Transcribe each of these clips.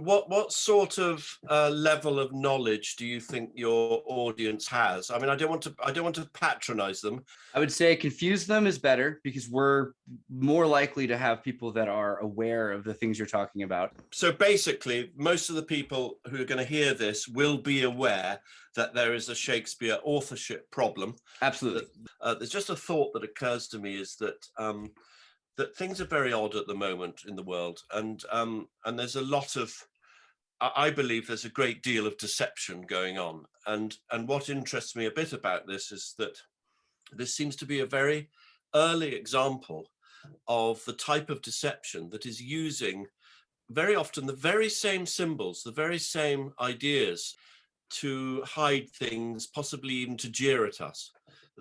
What sort of level of knowledge do you think your audience has? I mean, I don't want to patronize them. I would say confuse them is better, because we're more likely to have people that are aware of the things you're talking about. So basically, most of the people who are going to hear this will be aware that there is a Shakespeare authorship problem. Absolutely. There's just a thought that occurs to me, is that that things are very odd at the moment in the world, and there's a lot of, I believe there's a great deal of deception going on. And what interests me a bit about this is that this seems to be a very early example of the type of deception that is using very often the very same symbols, the very same ideas to hide things, possibly even to jeer at us,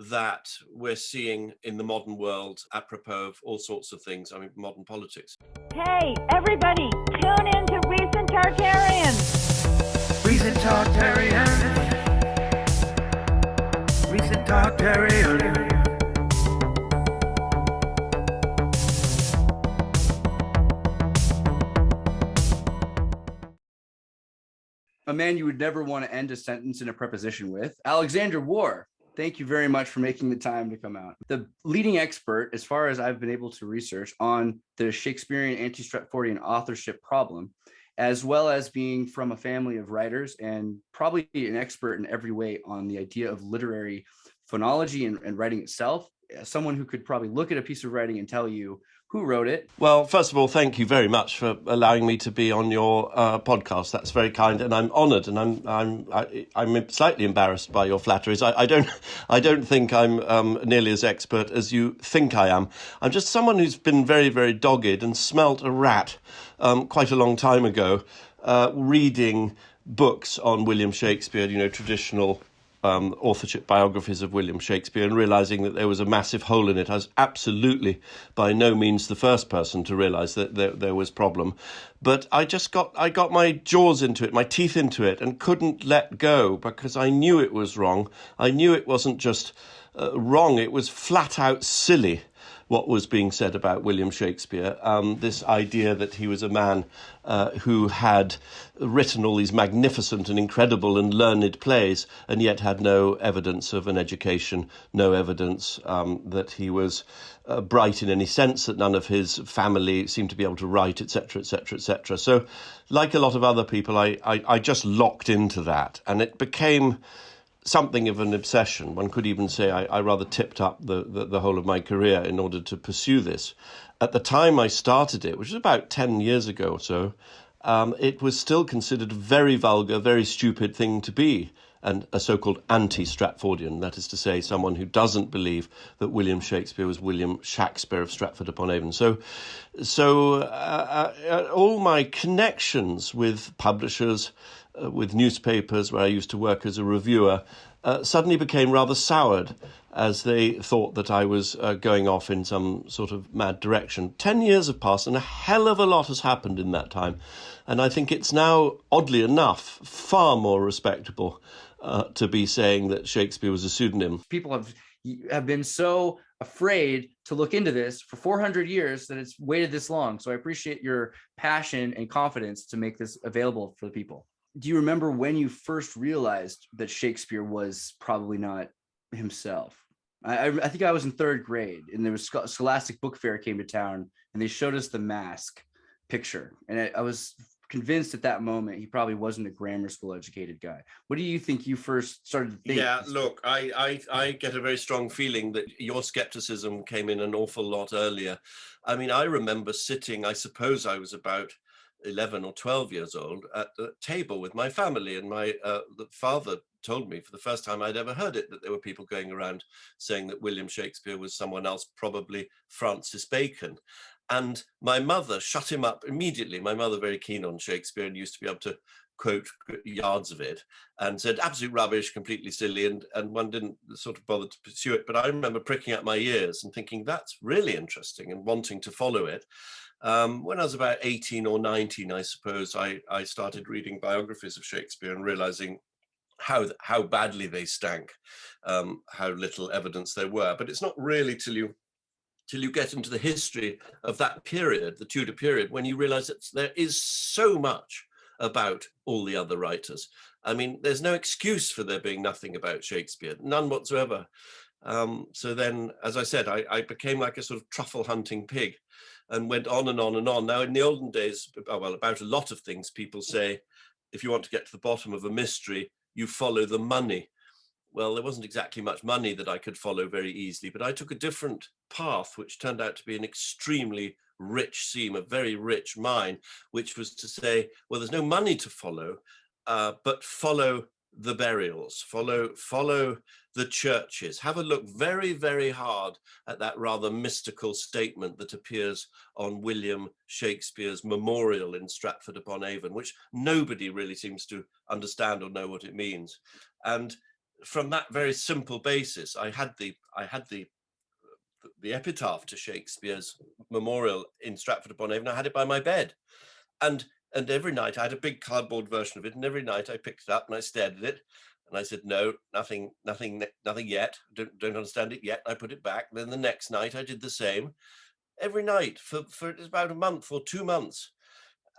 that we're seeing in the modern world apropos of all sorts of things. I mean, modern politics. Hey, everybody, tune in to Recent Tartarians. Recent Tartarians. Recent Tartarians. A man you would never want to end a sentence in a preposition with, Alexander Waugh. Thank you very much for making the time to come out. The leading expert, as far as I've been able to research, on the Shakespearean Antistratfordian authorship problem, as well as being from a family of writers and probably an expert in every way on the idea of literary phonology and writing itself, someone who could probably look at a piece of writing and tell you who wrote it. Well, first of all, thank you very much for allowing me to be on your podcast. That's very kind, and I'm honoured, and I'm slightly embarrassed by your flatteries. I don't think I'm nearly as expert as you think I am. I'm just someone who's been very, very dogged and smelt a rat quite a long time ago, reading books on William Shakespeare, traditional authorship biographies of William Shakespeare, and realizing that there was a massive hole in it. I was absolutely by no means the first person to realize that there was problem, but I got my jaws into it, my teeth into it, and couldn't let go, because I knew it was wrong. I knew it wasn't just wrong, it was flat out silly what was being said about William Shakespeare. This idea that he was a man who had written all these magnificent and incredible and learned plays, and yet had no evidence of an education, no evidence that he was bright in any sense, that none of his family seemed to be able to write, etc., etc., etc. So, like a lot of other people, I just locked into that, and it became something of an obsession. One could even say I rather tipped up the whole of my career in order to pursue this. At the time I started it, which was about 10 years ago or so, it was still considered a very vulgar, very stupid thing to be, and a so-called anti-Stratfordian, that is to say, someone who doesn't believe that William Shakespeare was William Shakespeare of Stratford-upon-Avon. So all my connections with publishers, with newspapers where I used to work as a reviewer, suddenly became rather soured, as they thought that I was going off in some sort of mad direction. 10 years have passed, and a hell of a lot has happened in that time. And I think it's now, oddly enough, far more respectable to be saying that Shakespeare was a pseudonym. People have been so afraid to look into this for 400 years that it's waited this long. So I appreciate your passion and confidence to make this available for the people. Do you remember when you first realized that Shakespeare was probably not himself? I think I was in third grade, and there was Scholastic Book Fair came to town, and they showed us the Mask picture. And I was convinced at that moment he probably wasn't a grammar school educated guy. What do you think you first started to think? Yeah, look, I get a very strong feeling that your skepticism came in an awful lot earlier. I mean, I remember sitting, I suppose I was about 11 or 12 years old, at the table with my family, and my the father told me for the first time I'd ever heard it that there were people going around saying that William Shakespeare was someone else, probably Francis Bacon. And my mother shut him up immediately. My mother, very keen on Shakespeare, and used to be able to quote yards of it, and said absolute rubbish, completely silly, and one didn't sort of bother to pursue it. But I remember pricking up my ears and thinking, that's really interesting, and wanting to follow it. When I was about 18 or 19, I suppose, I started reading biographies of Shakespeare and realizing how badly they stank, how little evidence there were. But it's not really till you get into the history of that period, the Tudor period, when you realize that there is so much about all the other writers. I mean, there's no excuse for there being nothing about Shakespeare, none whatsoever. So then, as I said, I became like a sort of truffle hunting pig and went on and on and on. Now, in the olden days, well, about a lot of things, people say, if you want to get to the bottom of a mystery, you follow the money. Well, there wasn't exactly much money that I could follow very easily, but I took a different path, which turned out to be an extremely rich seam, a very rich mine, which was to say, well, there's no money to follow, but follow the burials, follow the churches. Have a look very, very hard at that rather mystical statement that appears on William Shakespeare's memorial in Stratford-upon-Avon, which nobody really seems to understand or know what it means. And from that very simple basis, I had the epitaph to Shakespeare's memorial in Stratford-upon-Avon. I had it by my bed, and every night I had a big cardboard version of it, and every night I picked it up and I stared at it, and I said, "No, nothing yet. Don't understand it yet." And I put it back. Then the next night I did the same. Every night for about a month or 2 months,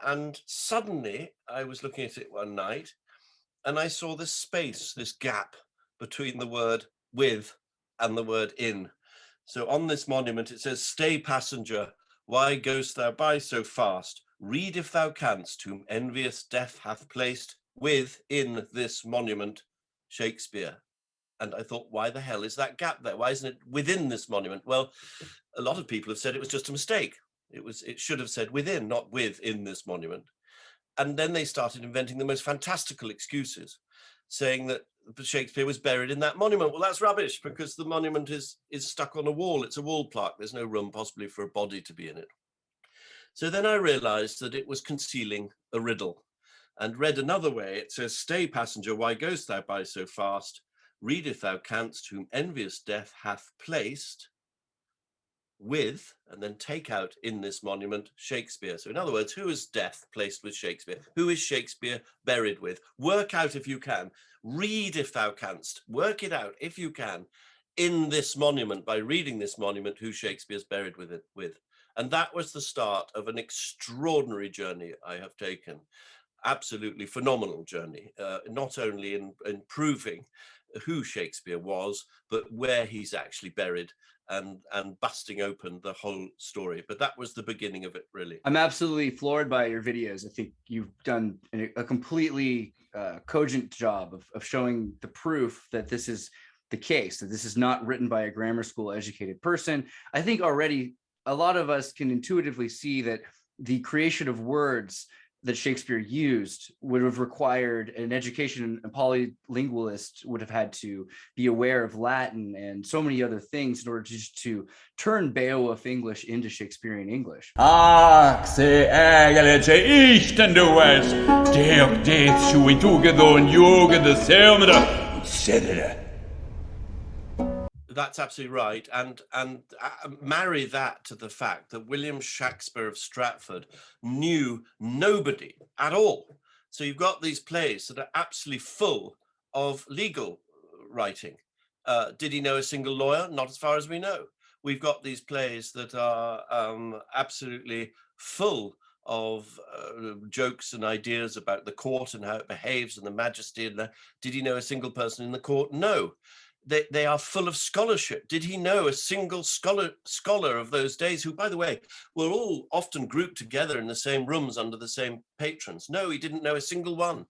and suddenly I was looking at it one night, and I saw this space, this gap between the word "with" and the word "in." So on this monument it says, "Stay, passenger, why goest thou by so fast? Read if thou canst, whom envious death hath placed within this monument, Shakespeare." And I thought, why the hell is that gap there? Why isn't it within this monument? Well, a lot of people have said it was just a mistake. It should have said within, not within this monument. And then they started inventing the most fantastical excuses, saying that Shakespeare was buried in that monument. Well, that's rubbish, because the monument is stuck on a wall. It's a wall plaque. There's no room possibly for a body to be in it. So then I realized that it was concealing a riddle, and read another way. It says, "Stay, passenger, why goest thou by so fast? Read if thou canst, whom envious death hath placed with," and then take out "in this monument, Shakespeare." So in other words, who is death placed with Shakespeare? Who is Shakespeare buried with? Work out if you can. Read if thou canst. Work it out if you can. In this monument, by reading this monument, who Shakespeare's buried with it with. And that was the start of an extraordinary journey I have taken. Absolutely phenomenal journey, not only in proving who Shakespeare was, but where he's actually buried, and busting open the whole story. But that was the beginning of it, really. I'm absolutely floored by your videos. I think you've done a completely cogent job of showing the proof that this is the case, that this is not written by a grammar school educated person. I think already a lot of us can intuitively see that the creation of words that Shakespeare used would have required an education. A polylingualist would have had to be aware of Latin and so many other things in order to turn Beowulf English into Shakespearean English. Se ägale Isten du es, det shui tugedon yoga the semra, etc. That's absolutely right, and marry that to the fact that William Shakespeare of Stratford knew nobody at all. So you've got these plays that are absolutely full of legal writing. Did he know a single lawyer? Not as far as we know. We've got these plays that are absolutely full of jokes and ideas about the court and how it behaves and the majesty. And did he know a single person in the court? No. They are full of scholarship. Did he know a single scholar of those days, who, by the way, were all often grouped together in the same rooms under the same patrons? No, he didn't know a single one.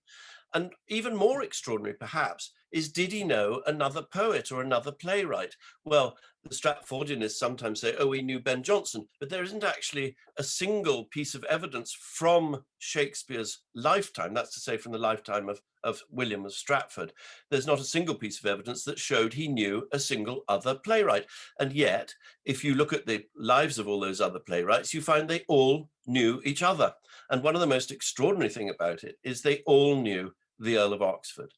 And even more extraordinary, perhaps, is, did he know another poet or another playwright? Well, the Stratfordianists sometimes say, oh, he knew Ben Jonson, but there isn't actually a single piece of evidence from Shakespeare's lifetime, that's to say from the lifetime of William of Stratford. There's not a single piece of evidence that showed he knew a single other playwright. And yet, if you look at the lives of all those other playwrights, you find they all knew each other. And one of the most extraordinary things about it is they all knew the Earl of Oxford.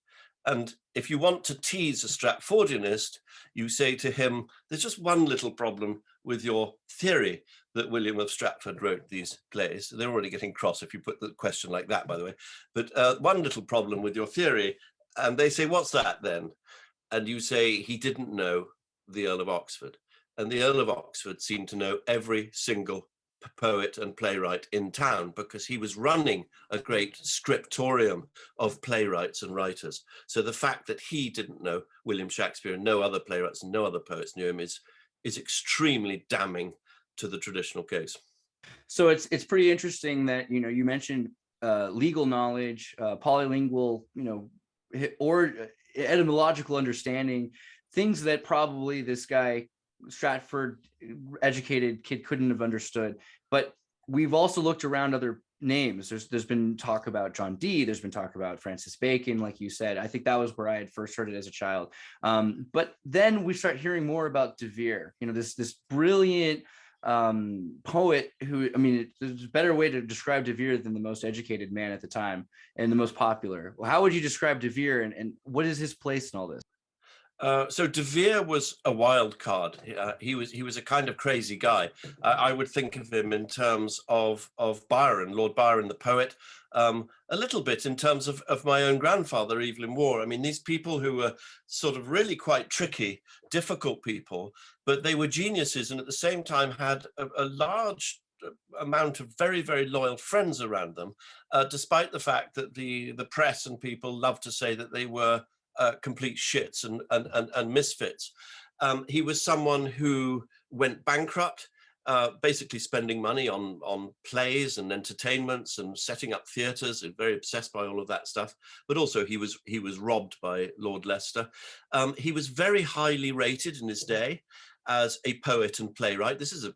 And if you want to tease a Stratfordianist, you say to him, there's just one little problem with your theory that William of Stratford wrote these plays. They're already getting cross if you put the question like that, by the way. But one little problem with your theory. And they say, what's that then? And you say, he didn't know the Earl of Oxford. And the Earl of Oxford seemed to know every single poet and playwright in town, because he was running a great scriptorium of playwrights and writers. So the fact that he didn't know William Shakespeare and no other playwrights and no other poets knew him is extremely damning to the traditional case. So it's pretty interesting that, you know, you mentioned legal knowledge, polylingual, you know, or etymological understanding, things that probably this guy, Stratford educated kid, couldn't have understood. But we've also looked around other names. There's been talk about John Dee. There's been talk about Francis Bacon, like you said. I think that was where I had first heard it as a child. But then we start hearing more about De Vere, you know, this brilliant poet who, I mean, there's a better way to describe De Vere than the most educated man at the time and the most popular. Well, how would you describe De Vere, and what is his place in all this? So De Vere was a wild card. He was a kind of crazy guy. I would think of him in terms of Byron, Lord Byron, the poet, a little bit in terms of my own grandfather, Evelyn Waugh. I mean, these people who were sort of really quite tricky, difficult people, but they were geniuses, and at the same time had a large amount of very, very loyal friends around them, despite the fact that the press and people loved to say that they were complete shits and misfits. He was someone who went bankrupt, basically spending money on plays and entertainments and setting up theatres, very obsessed by all of that stuff. But also he was robbed by Lord Leicester. He was very highly rated in his day as a poet and playwright. This is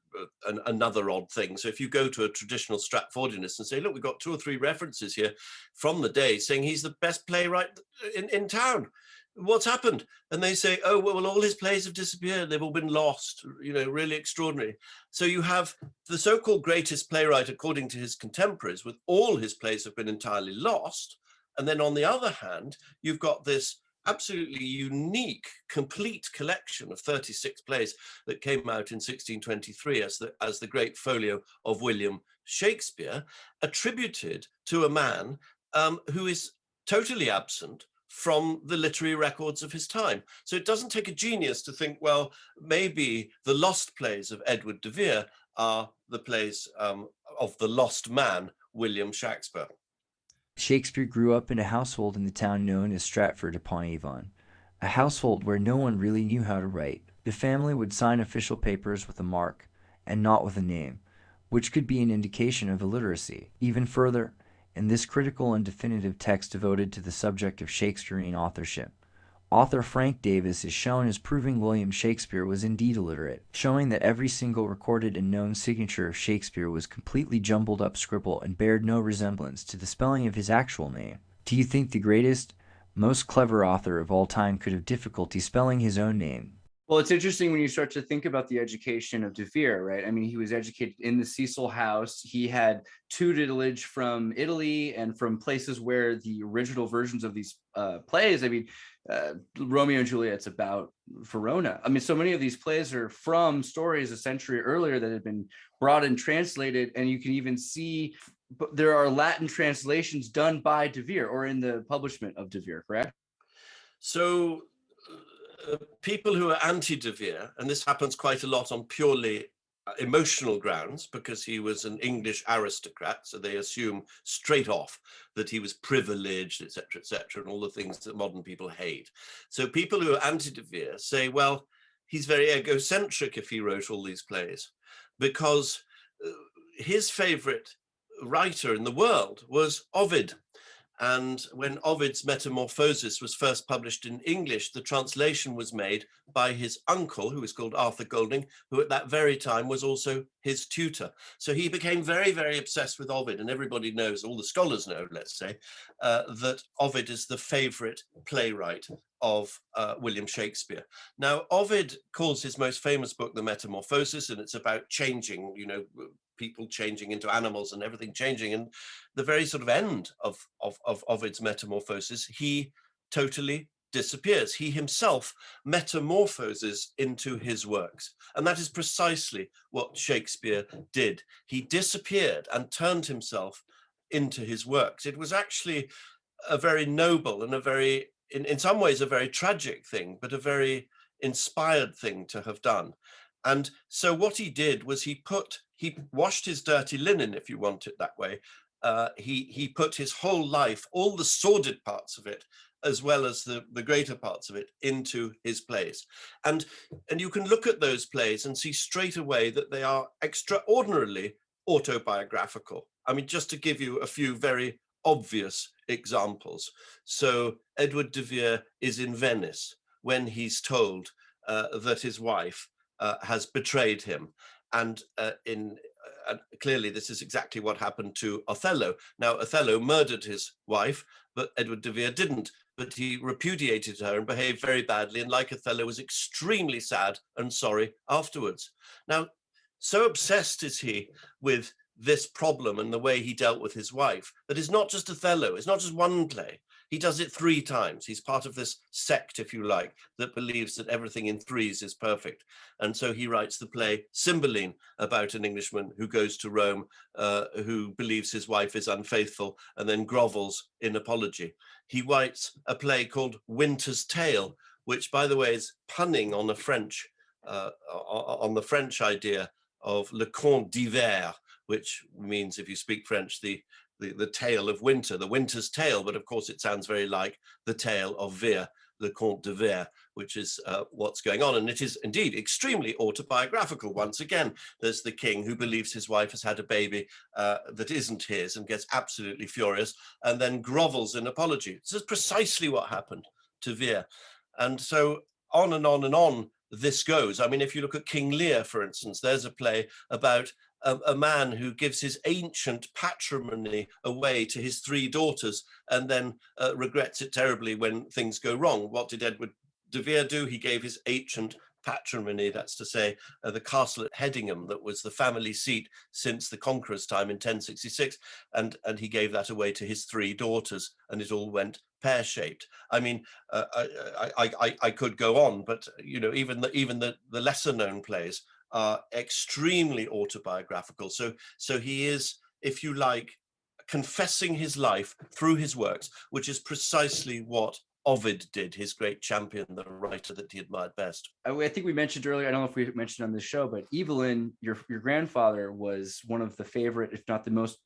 another odd thing. So if you go to a traditional Stratfordianist and say, look, we've got 2 or 3 references here from the day saying he's the best playwright in town, what's happened? And they say, oh, well, all his plays have disappeared. They've all been lost, you know, really extraordinary. So you have the so-called greatest playwright, according to his contemporaries, with all his plays have been entirely lost. And then on the other hand, you've got this absolutely unique, complete collection of 36 plays that came out in 1623 as the great folio of William Shakespeare, attributed to a man who is totally absent from the literary records of his time. So it doesn't take a genius to think, well, maybe the lost plays of Edward de Vere are the plays of the lost man, William Shakespeare. Shakespeare grew up in a household in the town known as Stratford-upon-Avon, a household where no one really knew how to write. The family would sign official papers with a mark and not with a name, which could be an indication of illiteracy. Even further, in this critical and definitive text devoted to the subject of Shakespearean authorship, author Frank Davis is shown as proving William Shakespeare was indeed illiterate, showing that every single recorded and known signature of Shakespeare was completely jumbled up scribble and bared no resemblance to the spelling of his actual name. Do you think the greatest, most clever author of all time could have difficulty spelling his own name? Well, it's interesting when you start to think about the education of De Vere, right? I mean, he was educated in the Cecil House. He had tutelage from Italy and from places where the original versions of these plays, I mean, Romeo and Juliet's about Verona. I mean, so many of these plays are from stories a century earlier that had been brought and translated, and you can even see there are Latin translations done by De Vere or in the publishment of De Vere, correct? So people who are anti-De Vere, and this happens quite a lot on purely emotional grounds, because he was an English aristocrat, so they assume straight off that he was privileged, etc., and all the things that modern people hate. So people who are anti-De Vere say, well, he's very egocentric if he wrote all these plays, because his favorite writer in the world was Ovid. And when Ovid's Metamorphoses was first published in English, the translation was made by his uncle, who was called Arthur Golding, who at that very time was also his tutor. So he became very, very obsessed with Ovid, and everybody knows, all the scholars know, let's say, that Ovid is the favorite playwright of William Shakespeare. Now, Ovid calls his most famous book The Metamorphoses, and it's about changing, you know, people changing into animals and everything changing. And the very sort of end of Ovid's Metamorphoses, he totally disappears. He himself metamorphoses into his works. And that is precisely what Shakespeare did. He disappeared and turned himself into his works. It was actually a very noble and a very, in some ways, a very tragic thing, but a very inspired thing to have done. And so what he did was he put he washed his dirty linen, if you want it that way. He put his whole life, all the sordid parts of it, as well as the greater parts of it, into his plays. And you can look at those plays and see straight away that they are extraordinarily autobiographical. I mean, just to give you a few very obvious examples. So Edward de Vere is in Venice when he's told that his wife has betrayed him. And clearly this is exactly what happened to Othello. Now, Othello murdered his wife, but Edward de Vere didn't. But he repudiated her and behaved very badly, and like Othello, was extremely sad and sorry afterwards. Now, so obsessed is he with this problem and the way he dealt with his wife, that it's not just Othello, it's not just one play. He does it 3 times. He's part of this sect, if you like, that believes that everything in threes is perfect. And so he writes the play Cymbeline, about an Englishman who goes to Rome, who believes his wife is unfaithful and then grovels in apology. He writes a play called Winter's Tale, which, by the way, is punning on the French idea of le conte d'hiver, which means, if you speak French, the tale of winter, the winter's tale. But of course, it sounds very like the tale of Vere, the Comte de Vere, which is what's going on. And it is indeed extremely autobiographical. Once again, there's the king who believes his wife has had a baby that isn't his and gets absolutely furious and then grovels in apology. This is precisely what happened to Vere. And so on and on and on this goes. I mean, if you look at King Lear, for instance, there's a play about a man who gives his ancient patrimony away to his 3 daughters and then regrets it terribly when things go wrong. What did Edward de Vere do? He gave his ancient patrimony, that's to say, the castle at Hedingham, that was the family seat since the Conqueror's time in 1066, and he gave that away to his 3 daughters, and it all went pear-shaped. I mean, I could go on, but you know, even the lesser-known plays are extremely autobiographical. So he is, if you like, confessing his life through his works, which is precisely what Ovid did, his great champion, the writer that he admired best. I think we mentioned earlier, I don't know if we mentioned on this show, but Evelyn, your grandfather, was one of the favorite, if not the most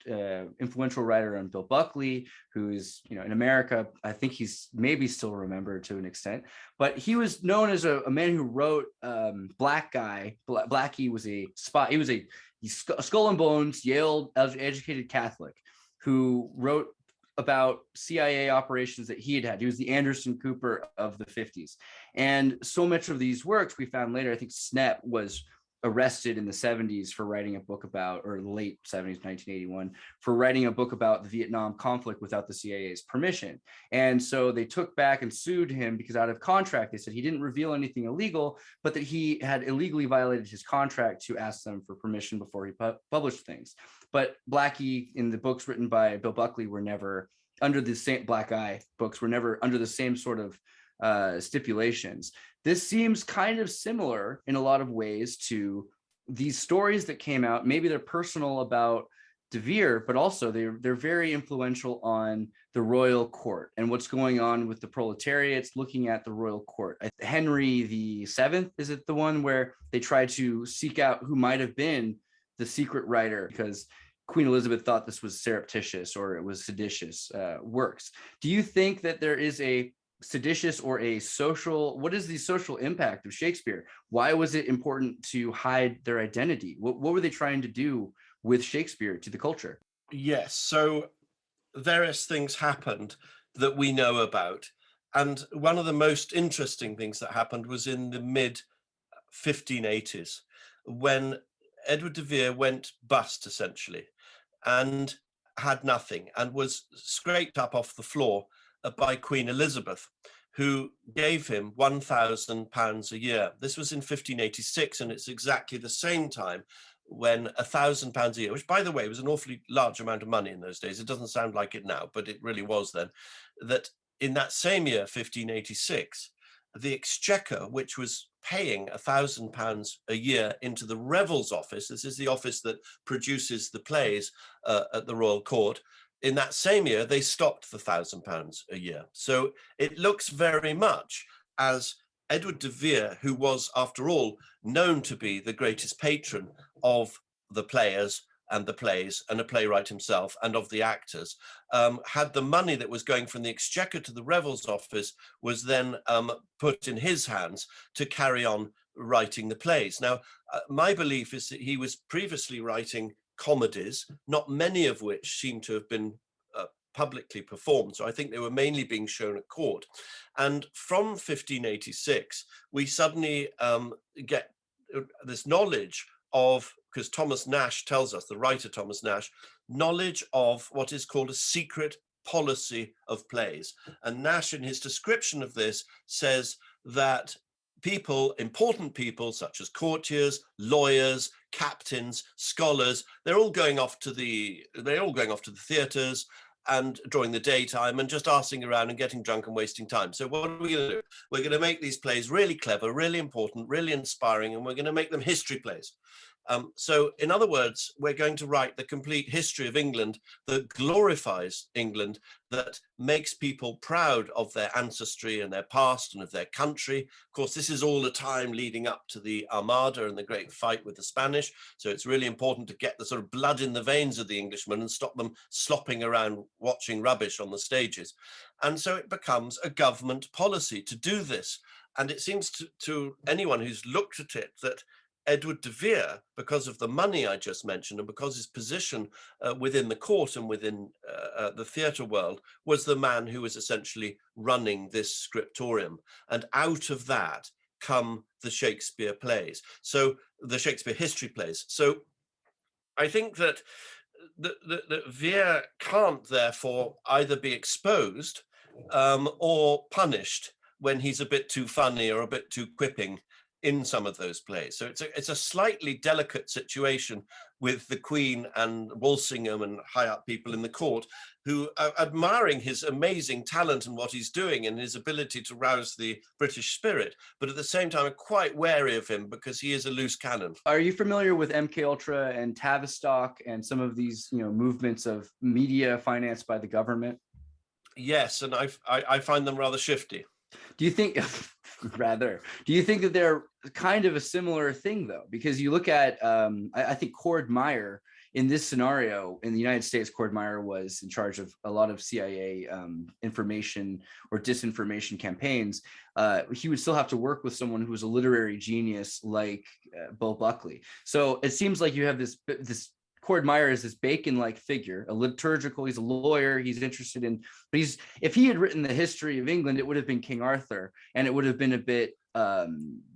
influential writer on Bill Buckley, who's, you know, in America, I think he's maybe still remembered to an extent, but he was known as a man who wrote Black Guy. Blackie was a spy. He was a skull and bones, Yale educated Catholic who wrote about CIA operations that he had. He was the Anderson Cooper of the 50s. And so much of these works we found later, I think Snepp was arrested in the 70s for writing a book about, or late 70s, 1981, for writing a book about the Vietnam conflict without the CIA's permission. And so they took back and sued him because out of contract, they said he didn't reveal anything illegal, but that he had illegally violated his contract to ask them for permission before he published things. But Blackie, in the books written by Bill Buckley, were never under the same, Black Eye books were never under the same sort of stipulations. This seems kind of similar in a lot of ways to these stories that came out. Maybe they're personal about de Vere, but also they're very influential on the royal court and what's going on with the proletariats looking at the royal court. Henry VII, is it the one where they try to seek out who might have been the secret writer because Queen Elizabeth thought this was surreptitious or it was seditious works. Do you think that there is a seditious or a social, what is the social impact of Shakespeare? Why was it important to hide their identity? What were they trying to do with Shakespeare to the culture? Yes, so various things happened that we know about. And one of the most interesting things that happened was in the mid 1580s, when Edward de Vere went bust, essentially, and had nothing and was scraped up off the floor by Queen Elizabeth, who gave him £1,000 a year. This was in 1586, and it's exactly the same time when £1,000 a year, which, by the way, was an awfully large amount of money in those days. It doesn't sound like it now, but it really was then. That in that same year, 1586, the Exchequer, which was paying £1,000 a year into the Revels office, this is the office that produces the plays at the Royal Court, in that same year, they stopped the £1,000 a year. So it looks very much as Edward de Vere, who was, after all, known to be the greatest patron of the players and the plays, and a playwright himself, and of the actors, had the money that was going from the exchequer to the Revels office was then put in his hands to carry on writing the plays. Now, my belief is that he was previously writing comedies, not many of which seem to have been publicly performed. So I think they were mainly being shown at court. And from 1586, we suddenly get this knowledge of, because Thomas Nash tells us, the writer Thomas Nash, knowledge of what is called a secret policy of plays. And Nash, in his description of this, says that people, important people such as courtiers, lawyers, captains, scholars, they're all going off to the theatres and during the daytime and just arsing around and getting drunk and wasting time. So what are we going to do? We're going to make these plays really clever, really important, really inspiring, and we're going to make them history plays. So in other words, we're going to write the complete history of England that glorifies England, that makes people proud of their ancestry and their past and of their country. Of course, this is all the time leading up to the Armada and the great fight with the Spanish. So it's really important to get the sort of blood in the veins of the Englishmen and stop them slopping around watching rubbish on the stages. And so it becomes a government policy to do this. And it seems to anyone who's looked at it that Edward de Vere, because of the money I just mentioned and because his position within the court and within the theatre world, was the man who was essentially running this scriptorium. And out of that come the Shakespeare plays, so the Shakespeare history plays. So I think that that Vere can't therefore either be exposed or punished when he's a bit too funny or a bit too quipping in some of those plays. So it's a slightly delicate situation with the Queen and Walsingham and high up people in the court who are admiring his amazing talent and what he's doing and his ability to rouse the British spirit, but at the same time are quite wary of him because he is a loose cannon. Are you familiar with MK Ultra and Tavistock and some of these, movements of media financed by the government? Yes, and I find them rather shifty. Do you think that they're kind of a similar thing though? Because you look at, I think Cord Meyer in this scenario in the United States, Cord Meyer was in charge of a lot of CIA information or disinformation campaigns. He would still have to work with someone who was a literary genius like Bill Buckley. So it seems like you have this Cord Meyer is this Bacon-like figure, a liturgical, he's a lawyer, he's interested in, but if he had written the history of England, it would have been King Arthur, and it would have been a bit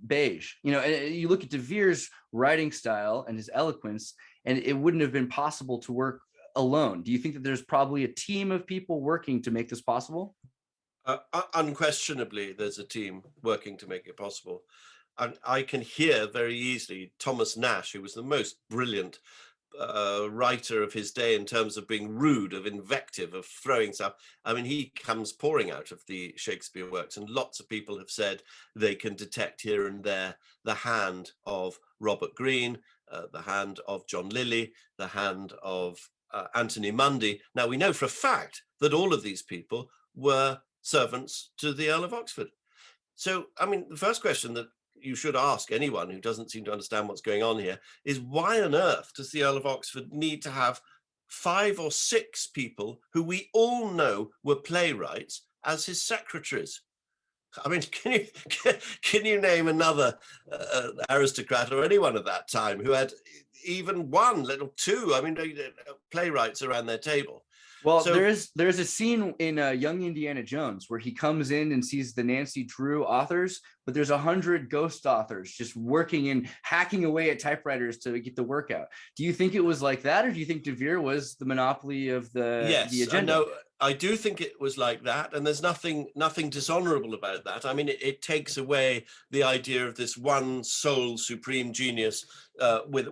beige. And you look at De Vere's writing style and his eloquence, and it wouldn't have been possible to work alone. Do you think that there's probably a team of people working to make this possible? Unquestionably, there's a team working to make it possible. And I can hear very easily Thomas Nash, who was the most brilliant writer of his day in terms of being rude, of invective, of throwing stuff. I mean, he comes pouring out of the Shakespeare works, and lots of people have said they can detect here and there the hand of Robert Greene, the hand of John Lilly, the hand of Anthony Mundy. Now, we know for a fact that all of these people were servants to the Earl of Oxford. So, I mean, the first question that you should ask anyone who doesn't seem to understand what's going on here is, why on earth does the Earl of Oxford need to have 5 or 6 people who we all know were playwrights as his secretaries? I mean, can you name another aristocrat or anyone at that time who had even 1, little 2, I mean, playwrights around their table? Well, so, there's a scene in Young Indiana Jones where he comes in and sees the Nancy Drew authors, but there's 100 ghost authors just working and hacking away at typewriters to get the work out. Do you think it was like that, or do you think De Vere was the monopoly of the agenda? No, I do think it was like that, and there's nothing dishonorable about that. I mean, it takes away the idea of this one sole supreme genius with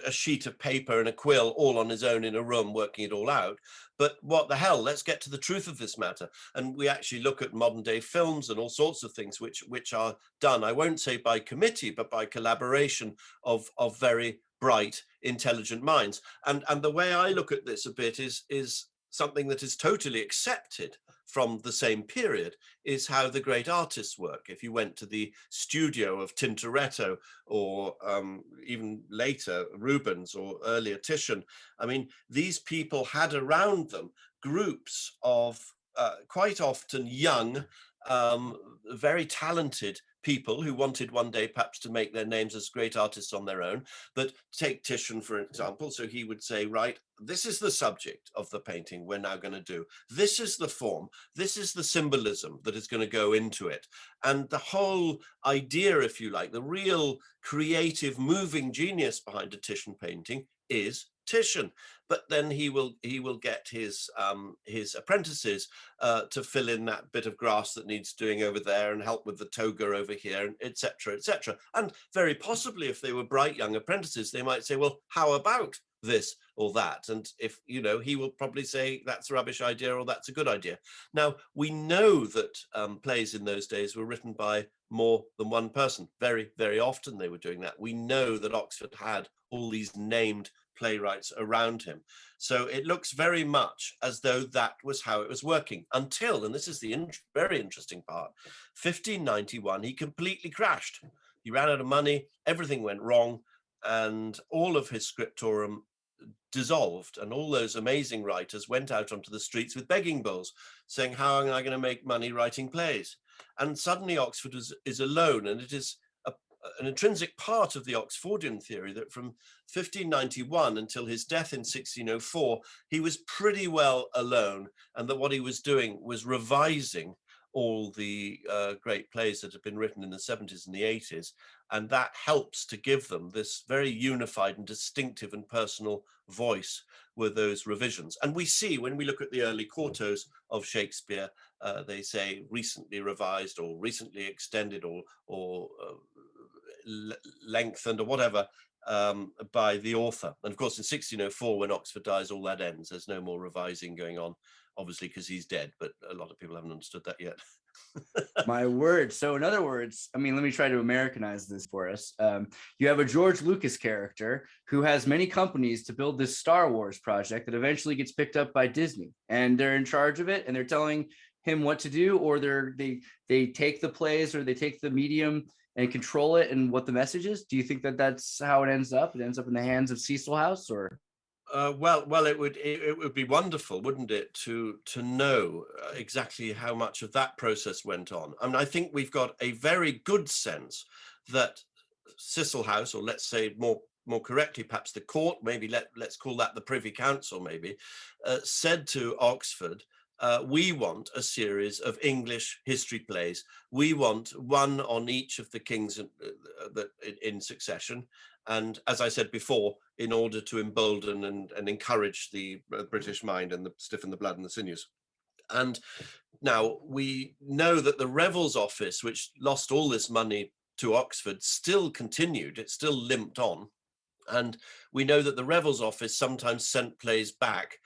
a sheet of paper and a quill all on his own in a room working it all out. But what the hell, let's get to the truth of this matter. And we actually look at modern day films and all sorts of things which are done, I won't say by committee, but by collaboration of very bright, intelligent minds. And the way I look at this a bit is something that is totally accepted from the same period is how the great artists work. If you went to the studio of Tintoretto or even later Rubens or earlier Titian, I mean, these people had around them groups of quite often young, very talented people who wanted one day perhaps to make their names as great artists on their own. But take Titian, for example. So he would say, right, this is the subject of the painting we're now going to do. This is the form. This is the symbolism that is going to go into it. And the whole idea, if you like, the real creative, moving genius behind a Titian painting is Titian. But then he will get his apprentices to fill in that bit of grass that needs doing over there and help with the toga over here, and etc., etc. And very possibly, if they were bright young apprentices, they might say, well, how about this or that? And if, you know, he will probably say that's a rubbish idea or that's a good idea. Now, we know that plays in those days were written by more than one person. Very, very often they were doing that. We know that Oxford had all these named playwrights around him. So it looks very much as though that was how it was working until, and this is the very interesting part, 1591, he completely crashed. He ran out of money, everything went wrong, and all of his scriptorum dissolved, and all those amazing writers went out onto the streets with begging bowls saying, how am I going to make money writing plays? And suddenly Oxford is alone, and it is an intrinsic part of the Oxfordian theory that from 1591 until his death in 1604, he was pretty well alone, and that what he was doing was revising all the great plays that had been written in the 70s and the 80s, and that helps to give them this very unified and distinctive and personal voice with those revisions. And we see, when we look at the early quartos of Shakespeare, they say recently revised or recently extended or lengthened or whatever by the author. And of course, in 1604, when Oxford dies, all that ends. There's no more revising going on, obviously, because he's dead, but a lot of people haven't understood that yet. My word. So in other words, I mean, let me try to Americanize this for us. You have a George Lucas character who has many companies to build this Star Wars project that eventually gets picked up by Disney, and they're in charge of it, and they're telling him what to do, or they take the plays, or they take the medium and control it and what the message is. Do you think that that's how it ends up? It ends up in the hands of Cecil House, or? Well, it would be wonderful, wouldn't it, to know exactly how much of that process went on. I mean, I think we've got a very good sense that Cecil House, or let's say more correctly, perhaps the court, maybe let's call that the Privy Council, maybe, said to Oxford, we want a series of English history plays. We want one on each of the kings in succession. And as I said before, in order to embolden and encourage the British mind and stiffen the blood and the sinews. And now we know that the Revels Office, which lost all this money to Oxford, still continued. It still limped on. And we know that the Revels Office sometimes sent plays back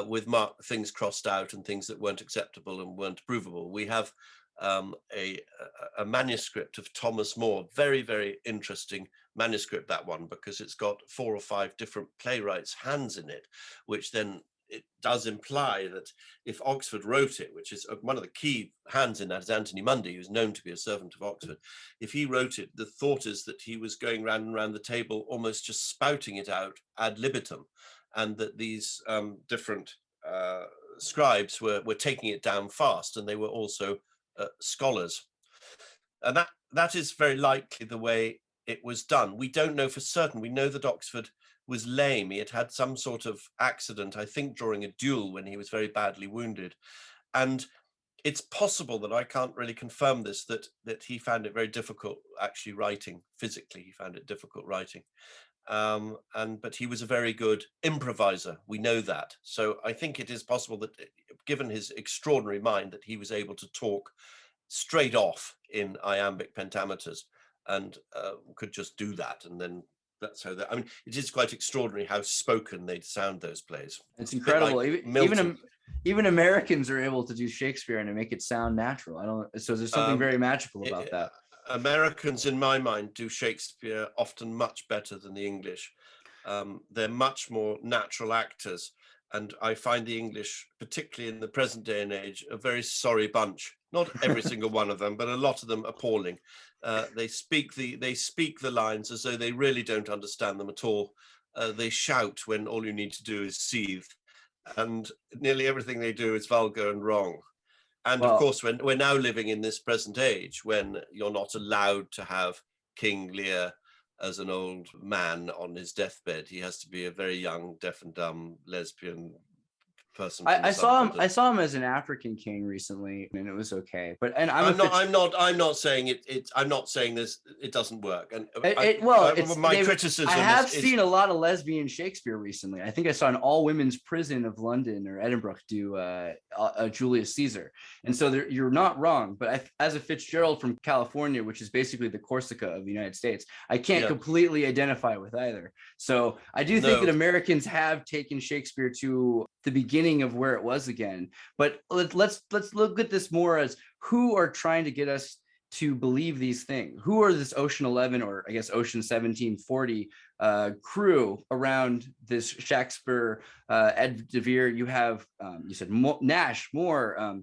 with things crossed out and things that weren't acceptable and weren't provable. We have a manuscript of Thomas More, very, very interesting manuscript, that one, because it's got 4 or 5 different playwrights' hands in it, which then it does imply that if Oxford wrote it, which is one of the key hands in that is Anthony Mundy, who's known to be a servant of Oxford. If he wrote it, the thought is that he was going round and round the table, almost just spouting it out ad libitum, and that these different scribes were taking it down fast, and they were also scholars. And that is very likely the way it was done. We don't know for certain. We know that Oxford was lame. He had had some sort of accident, I think during a duel when he was very badly wounded. And it's possible that, I can't really confirm this, that he found it very difficult actually writing. Physically, he found it difficult writing. But he was a very good improviser. We know that. So I think it is possible that, given his extraordinary mind, that he was able to talk straight off in iambic pentameters and could just do that. And then that's how I mean, it is quite extraordinary how spoken they'd sound, those plays. It's incredible. Like even Americans are able to do Shakespeare and to make it sound natural. So there's something very magical about that. Americans, in my mind, do Shakespeare often much better than the English. They're much more natural actors. and I find the English, particularly in the present day and age, a very sorry bunch. Not every single one of them, but a lot of them appalling. They speak the lines as though they really don't understand them at all. They shout when all you need to do is seethe, and nearly everything they do is vulgar and wrong. And Well, of course, when we're now living in this present age, when you're not allowed to have King Lear as an old man on his deathbed, he has to be a very young, deaf and dumb lesbian person. I saw him as an African king recently, and it was okay. But I'm not saying it. I'm not saying this. It doesn't work. And my criticism. I have seen a lot of lesbian Shakespeare recently. I think I saw an all-women's prison of London or Edinburgh do Julius Caesar, and so you're not wrong. But as a Fitzgerald from California, which is basically the Corsica of the United States, I can't completely identify with either. So I do think that Americans have taken Shakespeare to the beginning of where it was again. But let's look at this more as who are trying to get us to believe these things. Who are this Ocean 11, or I guess Ocean 1740 crew around this Shakespeare, Ed de Vere? You have, you said Nash, Moore.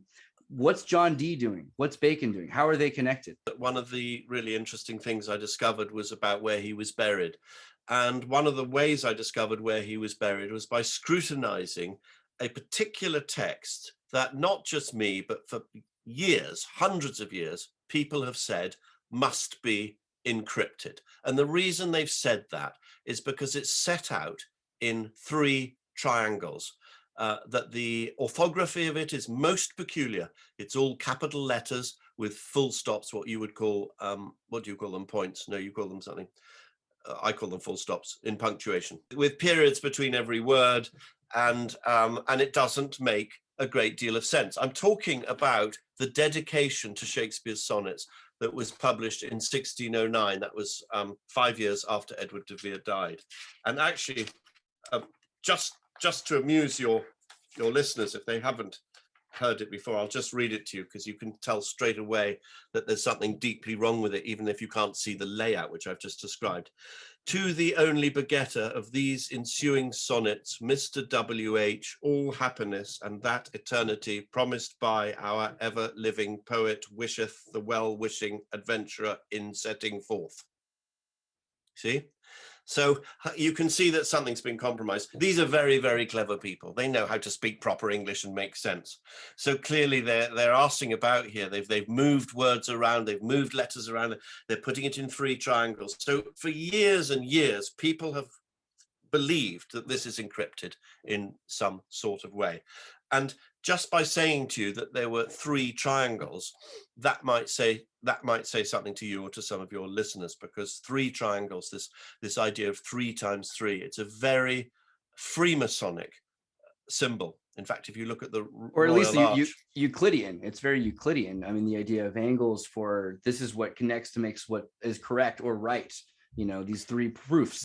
What's John Dee doing? What's Bacon doing? How are they connected? One of the really interesting things I discovered was about where he was buried. And one of the ways I discovered where he was buried was by scrutinizing a particular text that not just me, but for years, hundreds of years, people have said must be encrypted. And the reason they've said that is because it's set out in 3 triangles. That the orthography of it is most peculiar. It's all capital letters with full stops, what you would call, what do you call them, points? No, you call them something. I call them full stops in punctuation, with periods between every word, and it doesn't make a great deal of sense. I'm talking about the dedication to Shakespeare's sonnets that was published in 1609. That was 5 years after Edward de Vere died. And actually, just to amuse your listeners, if they haven't heard it before, I'll just read it to you, because you can tell straight away that there's something deeply wrong with it, even if you can't see the layout which I've just described. To the only begetter of these ensuing sonnets, Mr. W.H., all happiness and that eternity promised by our ever-living poet wisheth the well-wishing adventurer in setting forth. See? So you can see that something's been compromised. These are very, very clever people. They know how to speak proper English and make sense. So clearly they're asking about here. They've moved words around. They've moved letters around. They're putting it in 3 triangles. So for years and years, people have believed that this is encrypted in some sort of way. And just by saying to you that there were 3 triangles, that might say something to you or to some of your listeners, because 3 triangles, this idea of 3 times 3, it's a very Freemasonic symbol. In fact, if you look at the or at least Euclidean, it's very Euclidean. I mean, the idea of angles for this is what connects to makes what is correct or right. You know, these 3 proofs.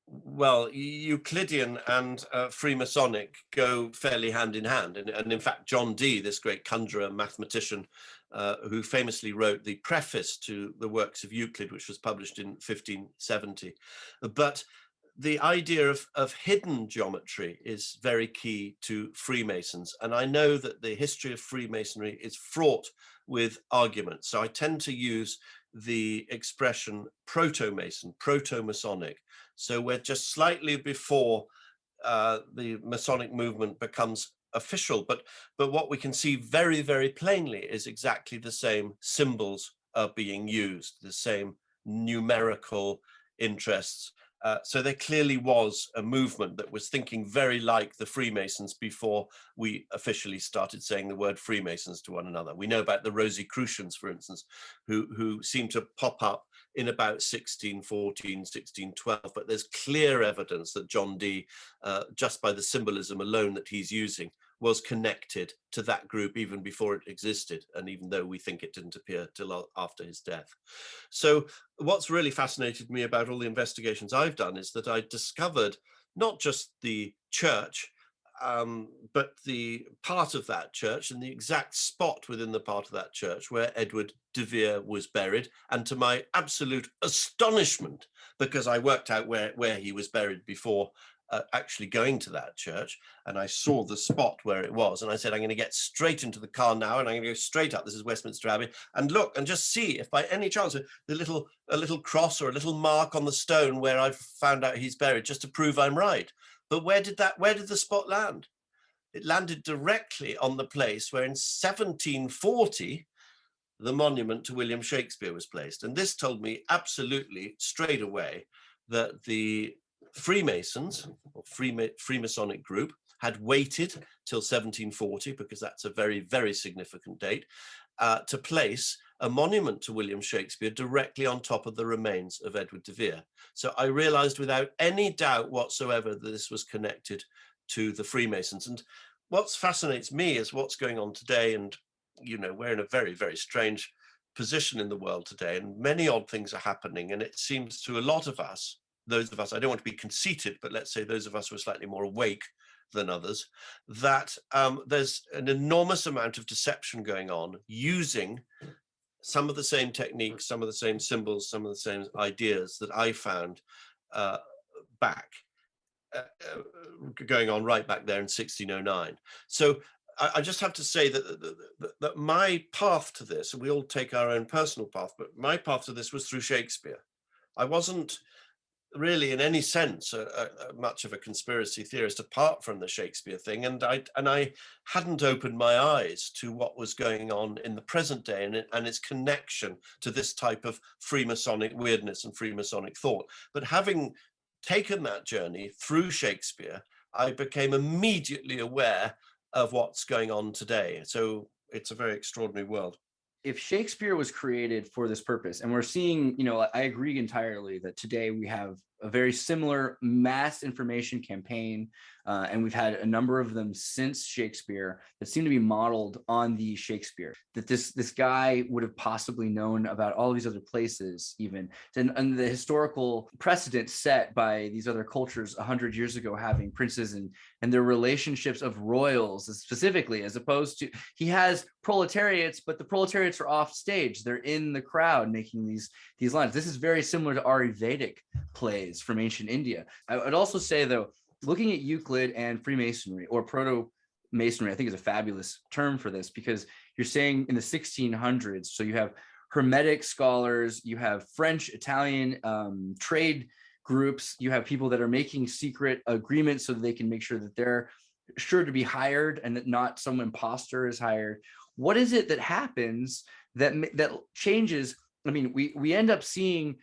Well, Euclidean and Freemasonic go fairly hand in hand. And in fact, John Dee, this great conjurer, mathematician, who famously wrote the preface to the works of Euclid, which was published in 1570. But the idea of hidden geometry is very key to Freemasons. And I know that the history of Freemasonry is fraught with arguments. So I tend to use the expression proto-Mason, proto-Masonic. So we're just slightly before the Masonic movement becomes official, but what we can see very, very plainly is exactly the same symbols are being used, the same numerical interests. So there clearly was a movement that was thinking very like the Freemasons before we officially started saying the word Freemasons to one another. We know about the Rosicrucians, for instance, who seem to pop up in about 1614, 1612, but there's clear evidence that John Dee, just by the symbolism alone that he's using, was connected to that group even before it existed, and even though we think it didn't appear till after his death. So what's really fascinated me about all the investigations I've done is that I discovered not just the church, but the part of that church and the exact spot within the part of that church where Edward de Vere was buried. And to my absolute astonishment, because I worked out where he was buried before actually going to that church, and I saw the spot where it was, and I said, I'm going to get straight into the car now, and I'm going to go straight up. This is Westminster Abbey, and look and just see if by any chance a little cross or a little mark on the stone where I've found out he's buried, just to prove I'm right. But where did the spot land? It landed directly on the place where in 1740 the monument to William Shakespeare was placed. And this told me absolutely straight away that the Freemasons, or Freemasonic group, had waited till 1740, because that's a very, very significant date, to place a monument to William Shakespeare directly on top of the remains of Edward de Vere. So I realized without any doubt whatsoever that this was connected to the Freemasons. And what fascinates me is what's going on today. And, you know, we're in a very, very strange position in the world today, and many odd things are happening. And it seems to a lot of us, those of us, I don't want to be conceited, but let's say those of us who are slightly more awake than others, that there's an enormous amount of deception going on using some of the same techniques, some of the same symbols, some of the same ideas that I found going on right back there in 1609. So I just have to say that my path to this, and we all take our own personal path, but my path to this was through Shakespeare. I wasn't really in any sense much of a conspiracy theorist apart from the Shakespeare thing, and I hadn't opened my eyes to what was going on in the present day and its connection to this type of Freemasonic weirdness and Freemasonic thought. But having taken that journey through Shakespeare, I became immediately aware of what's going on today. So it's a very extraordinary world. If Shakespeare was created for this purpose, and we're seeing, you know, I agree entirely that today we have a very similar mass information campaign, and we've had a number of them since Shakespeare that seem to be modeled on the Shakespeare, that this guy would have possibly known about all of these other places even, and the historical precedent set by these other cultures 100 years ago having princes and their relationships of royals specifically, as opposed to, he has proletariats, but the proletariats are off stage. They're in the crowd making these lines. This is very similar to Ayurvedic plays from ancient India. I would also say, though, looking at Euclid and Freemasonry, or proto-Masonry, I think is a fabulous term for this, because you're saying in the 1600s, so you have Hermetic scholars, you have French, Italian trade groups, you have people that are making secret agreements so that they can make sure that they're sure to be hired and that not some imposter is hired. What is it that happens that changes? I mean, we end up seeing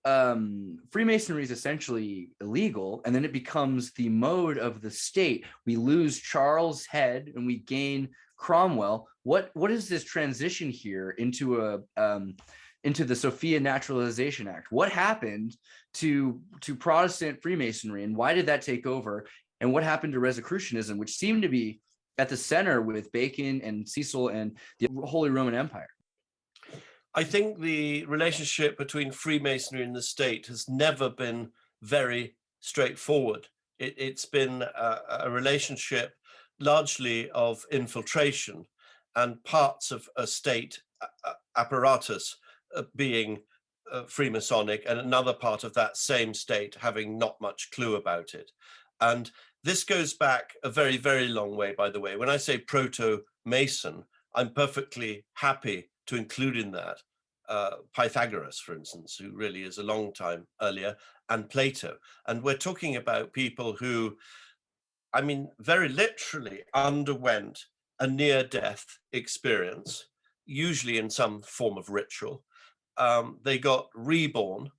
Freemasonry is essentially illegal, and then it becomes the mode of the state. We lose Charles' head and we gain Cromwell. What is this transition here into the Sophia Naturalization Act? What happened to Protestant Freemasonry, and why did that take over? And what happened to Rosicrucianism, which seemed to be at the center with Bacon and Cecil and the Holy Roman Empire? I think the relationship between Freemasonry and the state has never been very straightforward. It's been a relationship largely of infiltration, and parts of a state apparatus being Freemasonic, and another part of that same state having not much clue about it. And this goes back a very, very long way, by the way. When I say proto-Mason, I'm perfectly happy to include in that Pythagoras, for instance, who really is a long time earlier, and Plato. And we're talking about people who, I mean, very literally underwent a near-death experience, usually in some form of ritual. They got reborn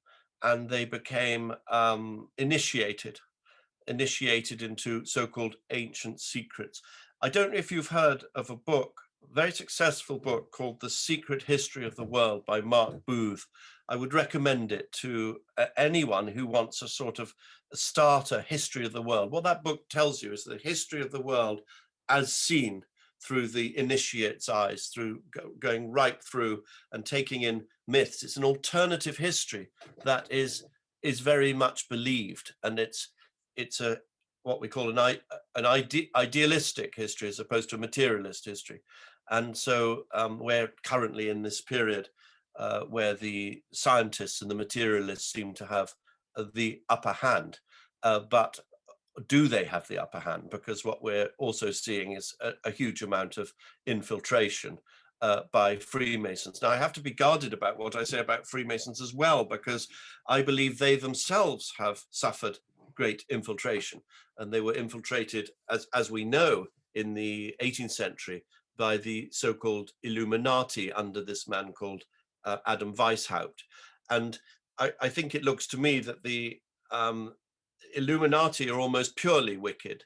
and they became initiated into so-called ancient secrets. I don't know if you've heard of a book, a very successful book called The Secret History of the World by Mark Booth. I would recommend it to anyone who wants a sort of starter history of the world. What that book tells you is the history of the world as seen through the initiate's eyes, through going right through and taking in myths. It's an alternative history that is very much believed, and it's a what we call an idealistic history as opposed to a materialist history. And so we're currently in this period where the scientists and the materialists seem to have the upper hand. But do they have the upper hand? Because what we're also seeing is a huge amount of infiltration by Freemasons. Now, I have to be guarded about what I say about Freemasons as well, because I believe they themselves have suffered great infiltration, and they were infiltrated, as we know, in the 18th century by the so-called Illuminati under this man called Adam Weishaupt. And I think it looks to me that the Illuminati are almost purely wicked.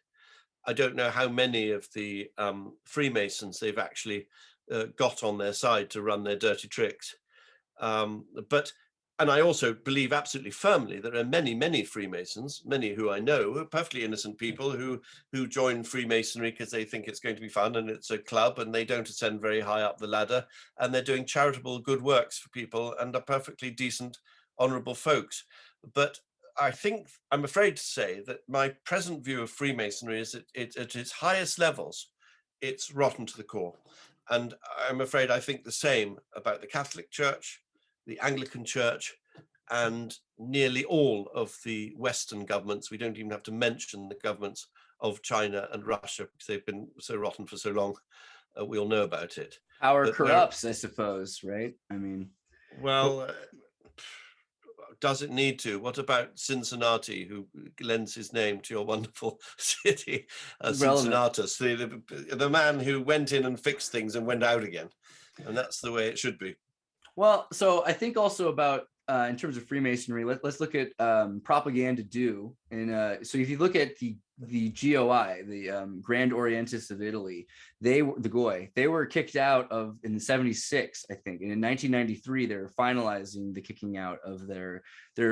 I don't know how many of the Freemasons they've actually got on their side to run their dirty tricks. And I also believe absolutely firmly there are many Freemasons, many who I know, who are perfectly innocent people who join Freemasonry because they think it's going to be fun and it's a club, and they don't ascend very high up the ladder, and they're doing charitable good works for people and are perfectly decent, honorable folks. But I think I'm afraid to say that my present view of Freemasonry is that at its highest levels, it's rotten to the core. And I'm afraid I think the same about the Catholic Church, the Anglican Church, and nearly all of the Western governments. We don't even have to mention the governments of China and Russia because they've been so rotten for so long. We all know about it. Power corrupts, I suppose, right? I mean, well, does it need to? What about Cincinnati, who lends his name to your wonderful city, Cincinnatus, the man who went in and fixed things and went out again? And that's the way it should be. Well, so I think also about in terms of Freemasonry, let's look at propaganda do. And so if you look at the GOI, the Grand Orientists of Italy, they were kicked out of in 76, I think. And in 1993, they were finalizing the kicking out of their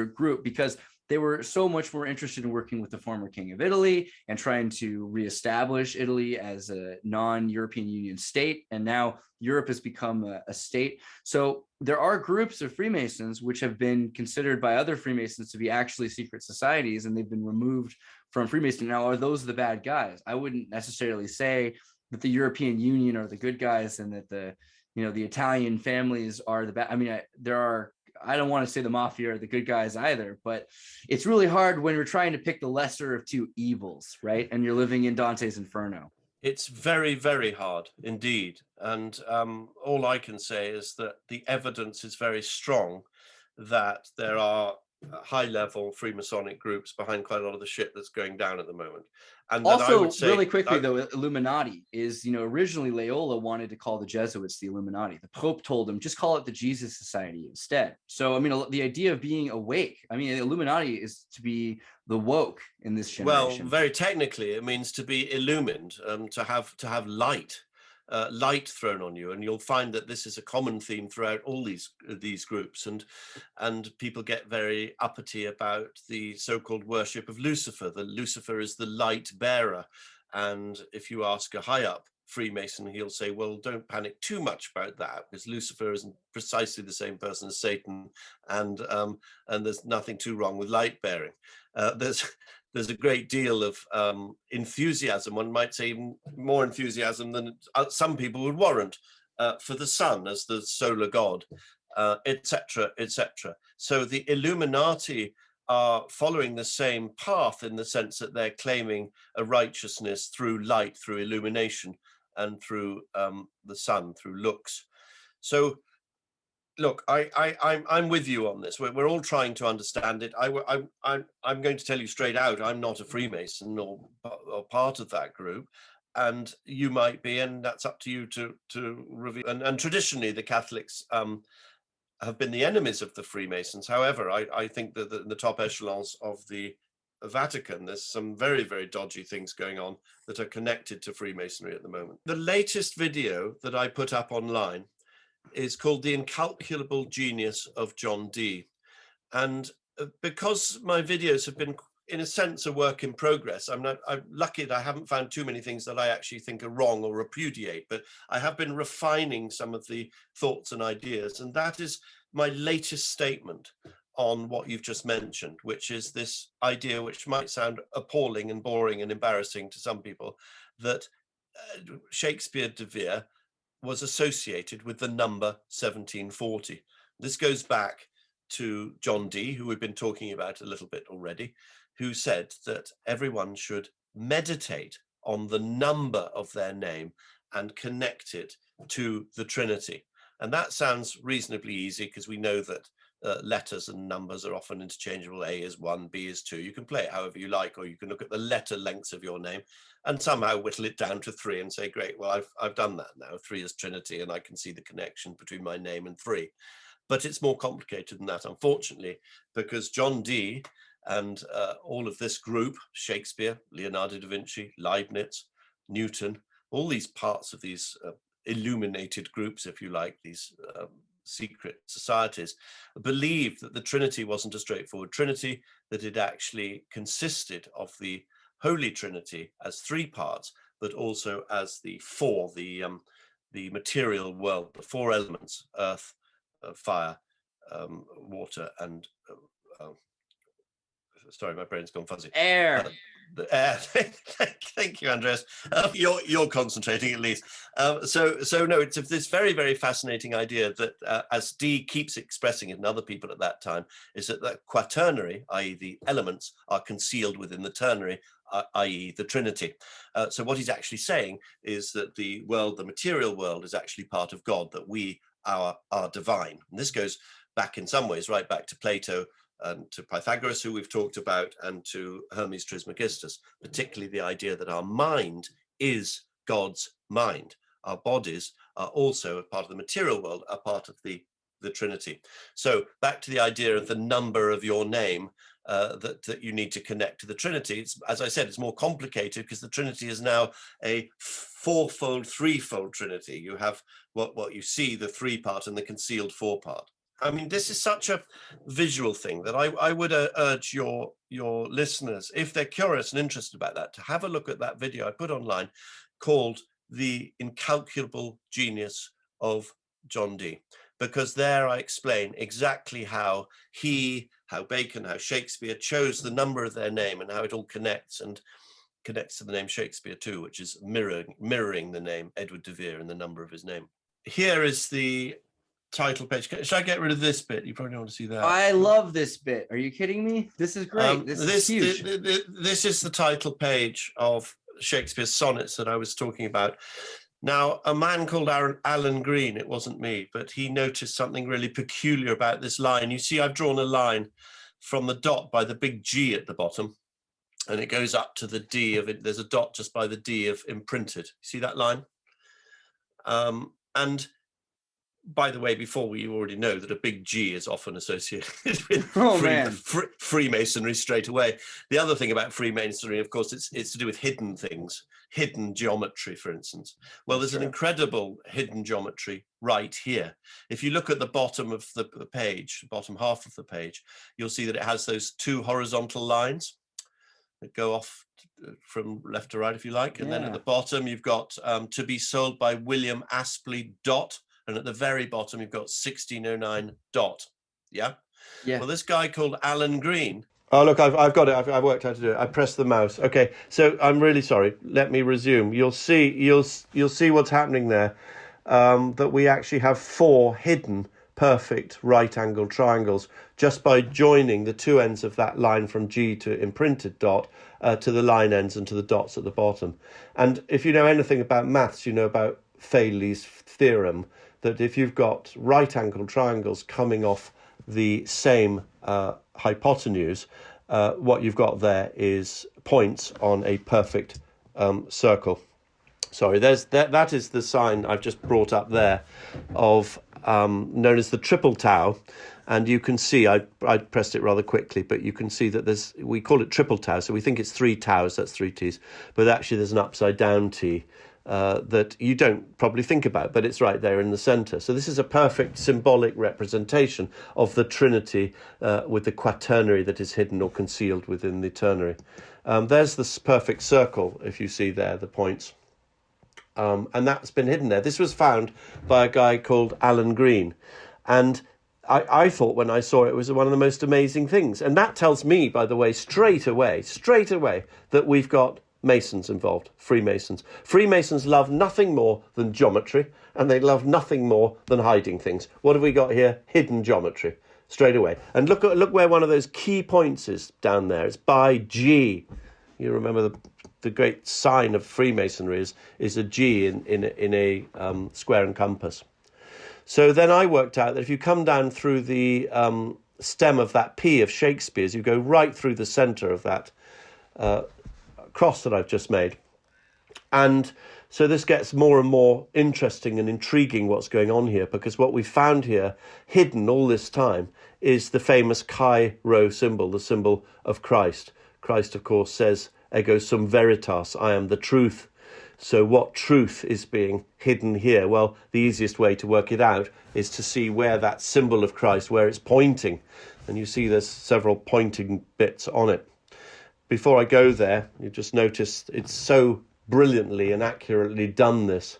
group because they were so much more interested in working with the former king of Italy and trying to reestablish Italy as a non-European Union state. And now Europe has become a state. So there are groups of Freemasons which have been considered by other Freemasons to be actually secret societies, and they've been removed from Freemasonry. Now, are those the bad guys? I wouldn't necessarily say that the European Union are the good guys and that the Italian families are the bad. I mean, I don't want to say the mafia are the good guys either, but it's really hard when we're trying to pick the lesser of two evils, right? And you're living in Dante's Inferno. It's very, very hard indeed. And all I can say is that the evidence is very strong that there are high-level Freemasonic groups behind quite a lot of the shit that's going down at the moment. And also, I would say, really quickly though, Illuminati is, originally Loyola wanted to call the Jesuits the Illuminati. The Pope told him, just call it the Jesus Society instead. So, I mean, the idea of being awake, I mean, Illuminati is to be the woke in this generation. Well, very technically, it means to be illumined, to have light. Light thrown on you, and you'll find that this is a common theme throughout all these groups, and people get very uppity about the so-called worship of Lucifer. The Lucifer is the light bearer, and if you ask a high-up Freemason, he'll say, well, don't panic too much about that, because Lucifer isn't precisely the same person as Satan, and there's nothing too wrong with light bearing. There's a great deal of enthusiasm, one might say even more enthusiasm than some people would warrant, for the sun as the solar god, etc., etc. So the Illuminati are following the same path in the sense that they're claiming a righteousness through light, through illumination, and through the sun, through looks. So look, I'm with you on this. We're all trying to understand it. I'm going to tell you straight out, I'm not a Freemason or part of that group, and you might be, and that's up to you to reveal. And traditionally, the Catholics have been the enemies of the Freemasons. However, I think that in the top echelons of the Vatican, there's some very, very dodgy things going on that are connected to Freemasonry at the moment. The latest video that I put up online is called The Incalculable Genius of John Dee. And because my videos have been, in a sense, a work in progress, I'm lucky that I haven't found too many things that I actually think are wrong or repudiate, but I have been refining some of the thoughts and ideas. And that is my latest statement on what you've just mentioned, which is this idea, which might sound appalling and boring and embarrassing to some people, that Shakespeare de Vere was associated with the number 1740. This goes back to John Dee, who we've been talking about a little bit already. who said that everyone should meditate on the number of their name and connect it to the Trinity. And that sounds reasonably easy, because we know that letters and numbers are often interchangeable. A is 1, B is 2. You can play it however you like, or you can look at the letter lengths of your name and somehow whittle it down to 3 and say, great, well, I've done that now. 3 is Trinity, and I can see the connection between my name and 3. But it's more complicated than that, unfortunately, because John Dee and all of this group, Shakespeare, Leonardo da Vinci, Leibniz, Newton, all these parts of these illuminated groups, if you like, these secret societies, believed that the Trinity wasn't a straightforward Trinity, that it actually consisted of the Holy Trinity as 3 parts, but also as the 4, the material world, the 4 elements: earth, fire, water, and sorry, my brain's gone fuzzy. Air. The air. Thank you, Andreas. You're concentrating at least. So no, it's this very, very fascinating idea that, as Dee keeps expressing it, and other people at that time, is that quaternary, i.e. the elements, are concealed within the ternary, i.e. the Trinity. So what he's actually saying is that the world, the material world, is actually part of God, that we are divine. And this goes back in some ways right back to Plato, and to Pythagoras, who we've talked about, and to Hermes Trismegistus, particularly the idea that our mind is God's mind. Our bodies are also a part of the material world, a part of the Trinity. So back to the idea of the number of your name, that you need to connect to the Trinity. It's, as I said, it's more complicated, because the Trinity is now a 4-fold, 3-fold Trinity. You have what you see, the 3 part, and the concealed 4 part. I mean, this is such a visual thing that I would urge your listeners, if they're curious and interested about that, to have a look at that video I put online called The Incalculable Genius of John Dee, because there I explain exactly how Bacon, how Shakespeare chose the number of their name, and how it all connects, and connects to the name Shakespeare too, which is mirroring the name Edward de Vere and the number of his name. Here is the title page. Should I get rid of this bit? You probably don't want to see that. I love this bit. Are you kidding me? This is great. This is huge. This is the title page of Shakespeare's sonnets that I was talking about. Now, a man called Alan Green, it wasn't me, but he noticed something really peculiar about this line. You see, I've drawn a line from the dot by the big G at the bottom, and it goes up to the D of it. There's a dot just by the D of imprinted. See that line? And by the way, before you already know that a big G is often associated with Freemasonry straight away. The other thing about Freemasonry, of course, it's to do with hidden things, hidden geometry, for instance. Well, there's an incredible hidden geometry right here. If you look at the bottom of the page, bottom half of the page, you'll see that it has those 2 horizontal lines that go off from left to right, if you like. And then at the bottom, you've got to be sold by William Aspley dot. And at the very bottom, you've got 1609 dot. Yeah. Well, this guy called Alan Green. Oh, look, I've got it. I've worked out how to do it. I pressed the mouse. Okay. So I'm really sorry. Let me resume. You'll see what's happening there. That we actually have 4 hidden perfect right-angled triangles just by joining the 2 ends of that line from G to imprinted dot to the line ends and to the dots at the bottom. And if you know anything about maths, you know about Thales' theorem, that if you've got right-angled triangles coming off the same hypotenuse, what you've got there is points on a perfect circle. Sorry, that is the sign I've just brought up there of known as the triple tau. And you can see, I pressed it rather quickly, but you can see that we call it triple tau, so we think it's 3 taus, that's 3 t's, but actually there's an upside down t. That you don't probably think about, but it's right there in the center. So this is a perfect symbolic representation of the Trinity with the quaternary that is hidden or concealed within the ternary. There's this perfect circle, if you see there, the points. And that's been hidden there. This was found by a guy called Alan Green. And I thought when I saw it was one of the most amazing things. And that tells me, by the way, straight away, that we've got Masons involved, Freemasons. Freemasons love nothing more than geometry, and they love nothing more than hiding things. What have we got here? Hidden geometry. straight away. And look where one of those key points is down there. It's by G. You remember the great sign of Freemasonry is a G in a square and compass. So then I worked out that if you come down through the stem of that P of Shakespeare's, you go right through the centre of that cross that I've just made. And so this gets more and more interesting and intriguing what's going on here, because what we found here, hidden all this time, is the famous Chi Rho symbol, the symbol of Christ. Christ, of course, says, ego sum veritas, I am the truth. So what truth is being hidden here? Well, the easiest way to work it out is to see where that symbol of Christ, where it's pointing. And you see there's several pointing bits on it. Before I go there, you just notice it's so brilliantly and accurately done this,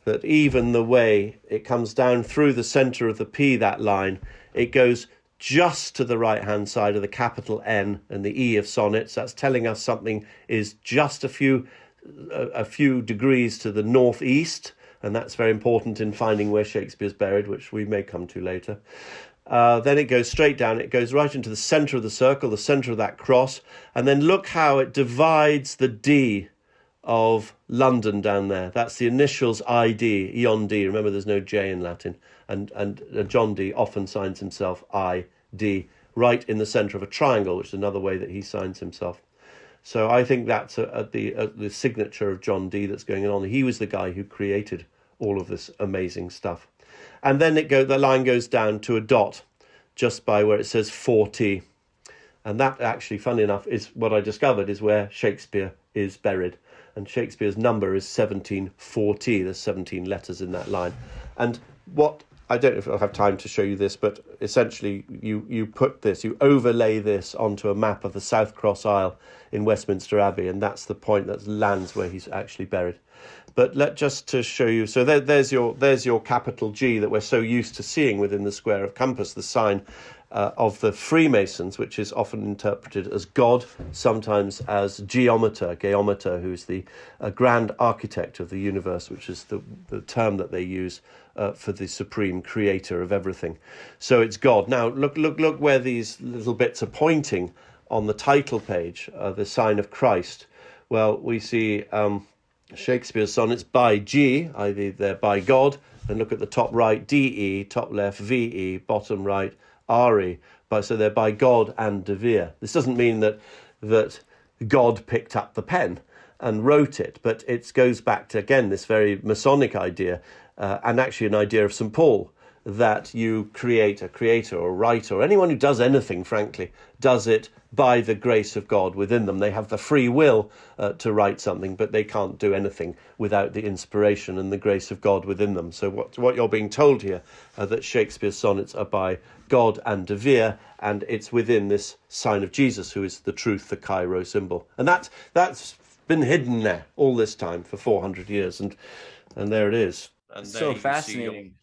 that even the way it comes down through the centre of the P, that line, it goes just to the right-hand side of the capital N and the E of sonnets. That's telling us something is just a few degrees to the northeast, and that's very important in finding where Shakespeare's buried, which we may come to later. Then it goes straight down, it goes right into the centre of the circle, the centre of that cross, and then look how it divides the D of London down there. That's the initials ID, Eon D. Remember, there's no J in Latin, and John Dee often signs himself ID, right in the centre of a triangle, which is another way that he signs himself. So I think that's the signature of John Dee that's going on. He was the guy who created all of this amazing stuff. And then the line goes down to a dot just by where it says 4T. And that actually, funny enough, is what I discovered is where Shakespeare is buried. And Shakespeare's number is 1740. There's 17 letters in that line. And what, I don't know if I'll have time to show you this, but essentially you put this, you overlay this onto a map of the South Cross Aisle in Westminster Abbey, and that's the point that lands where he's actually buried. But just to show you, so there's your capital G that we're so used to seeing within the square of compass, the sign of the Freemasons, which is often interpreted as God, sometimes as geometer, who's the grand architect of the universe, which is the term that they use for the supreme creator of everything. So it's God. Now look where these little bits are pointing on the title page, the sign of Christ. Well, we see Shakespeare's sonnets by G, either they're by God, and look at the top right, DE, top left, VE, bottom right, RE, so they're by God and De Vere. This doesn't mean that God picked up the pen and wrote it, but it goes back to, again, this very Masonic idea, and actually an idea of St. Paul, that you create a creator or writer, or anyone who does anything, frankly, does it by the grace of God within them. They have the free will to write something, but they can't do anything without the inspiration and the grace of God within them. So what you're being told here, that Shakespeare's sonnets are by God and De Vere, and it's within this sign of Jesus, who is the truth, the Chi Rho symbol. And that's been hidden there all this time for 400 years, and there it is. And so fascinating.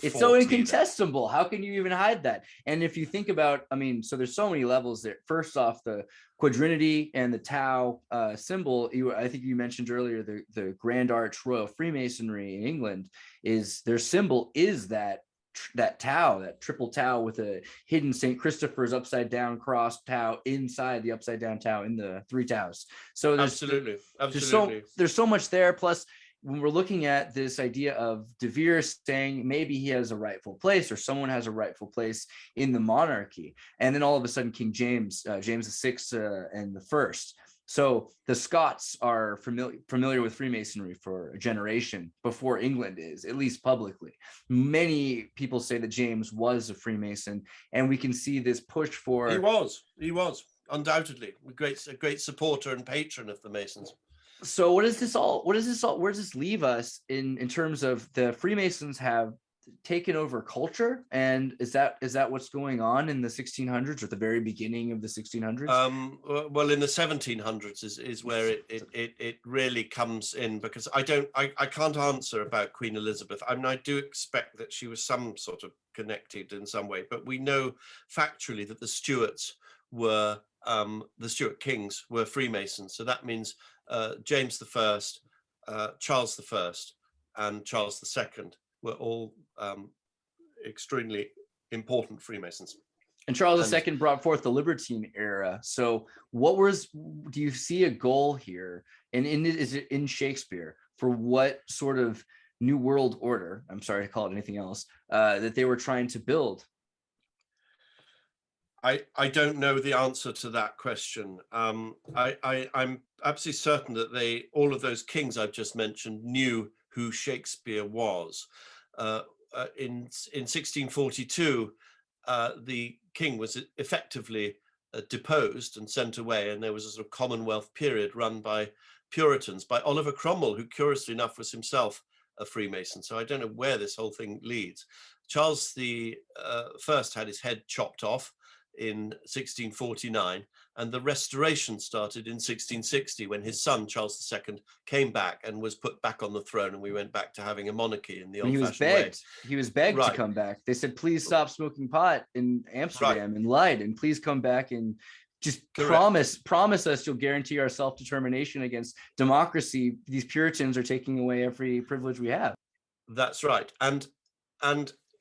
It's so incontestable. How can you even hide that? And if you think about, so there's so many levels there. First off, the quadrinity and the Tau symbol, I think you mentioned earlier, the Grand Arch Royal Freemasonry in England, their symbol is that Tau, that triple Tau with a hidden St. Christopher's upside down cross Tau inside the upside down Tau in the three Taus. So absolutely. There's so much there. Plus, when we're looking at this idea of De Vere saying maybe he has a rightful place, or someone has a rightful place in the monarchy, and then all of a sudden King James, James VI and the First. So the Scots are familiar with Freemasonry for a generation before England is, at least publicly. Many people say that James was a Freemason, and we can see this push for. He was undoubtedly a great supporter and patron of the Masons. So where does this leave us in terms of the Freemasons have taken over culture? And is that what's going on in the 1600s, or the very beginning of the 1600s? Well, in the 1700s is where it really comes in, because I can't answer about Queen Elizabeth. I do expect that she was some sort of connected in some way, but we know factually that the Stuarts were the Stuart kings were Freemasons. So that means James I, Charles I, and Charles II were all extremely important Freemasons. And Charles II brought forth the libertine era. So do you see a goal here? And is it in Shakespeare for what sort of new world order, I'm sorry to call it anything else, that they were trying to build? I don't know the answer to that question. I'm absolutely certain that all of those kings I've just mentioned knew who Shakespeare was. In 1642, the king was effectively deposed and sent away, and there was a sort of Commonwealth period run by Puritans, by Oliver Cromwell, who curiously enough was himself a Freemason. So I don't know where this whole thing leads. Charles the First had his head chopped off in 1649, and the Restoration started in 1660 when his son Charles II came back and was put back on the throne, and we went back to having a monarchy in the old-fashioned way. He was begged Right. to come back. They said, please stop smoking pot in Amsterdam and lied, and please come back and just promise us you'll guarantee our self-determination against democracy. These Puritans are taking away every privilege we have. That's right. And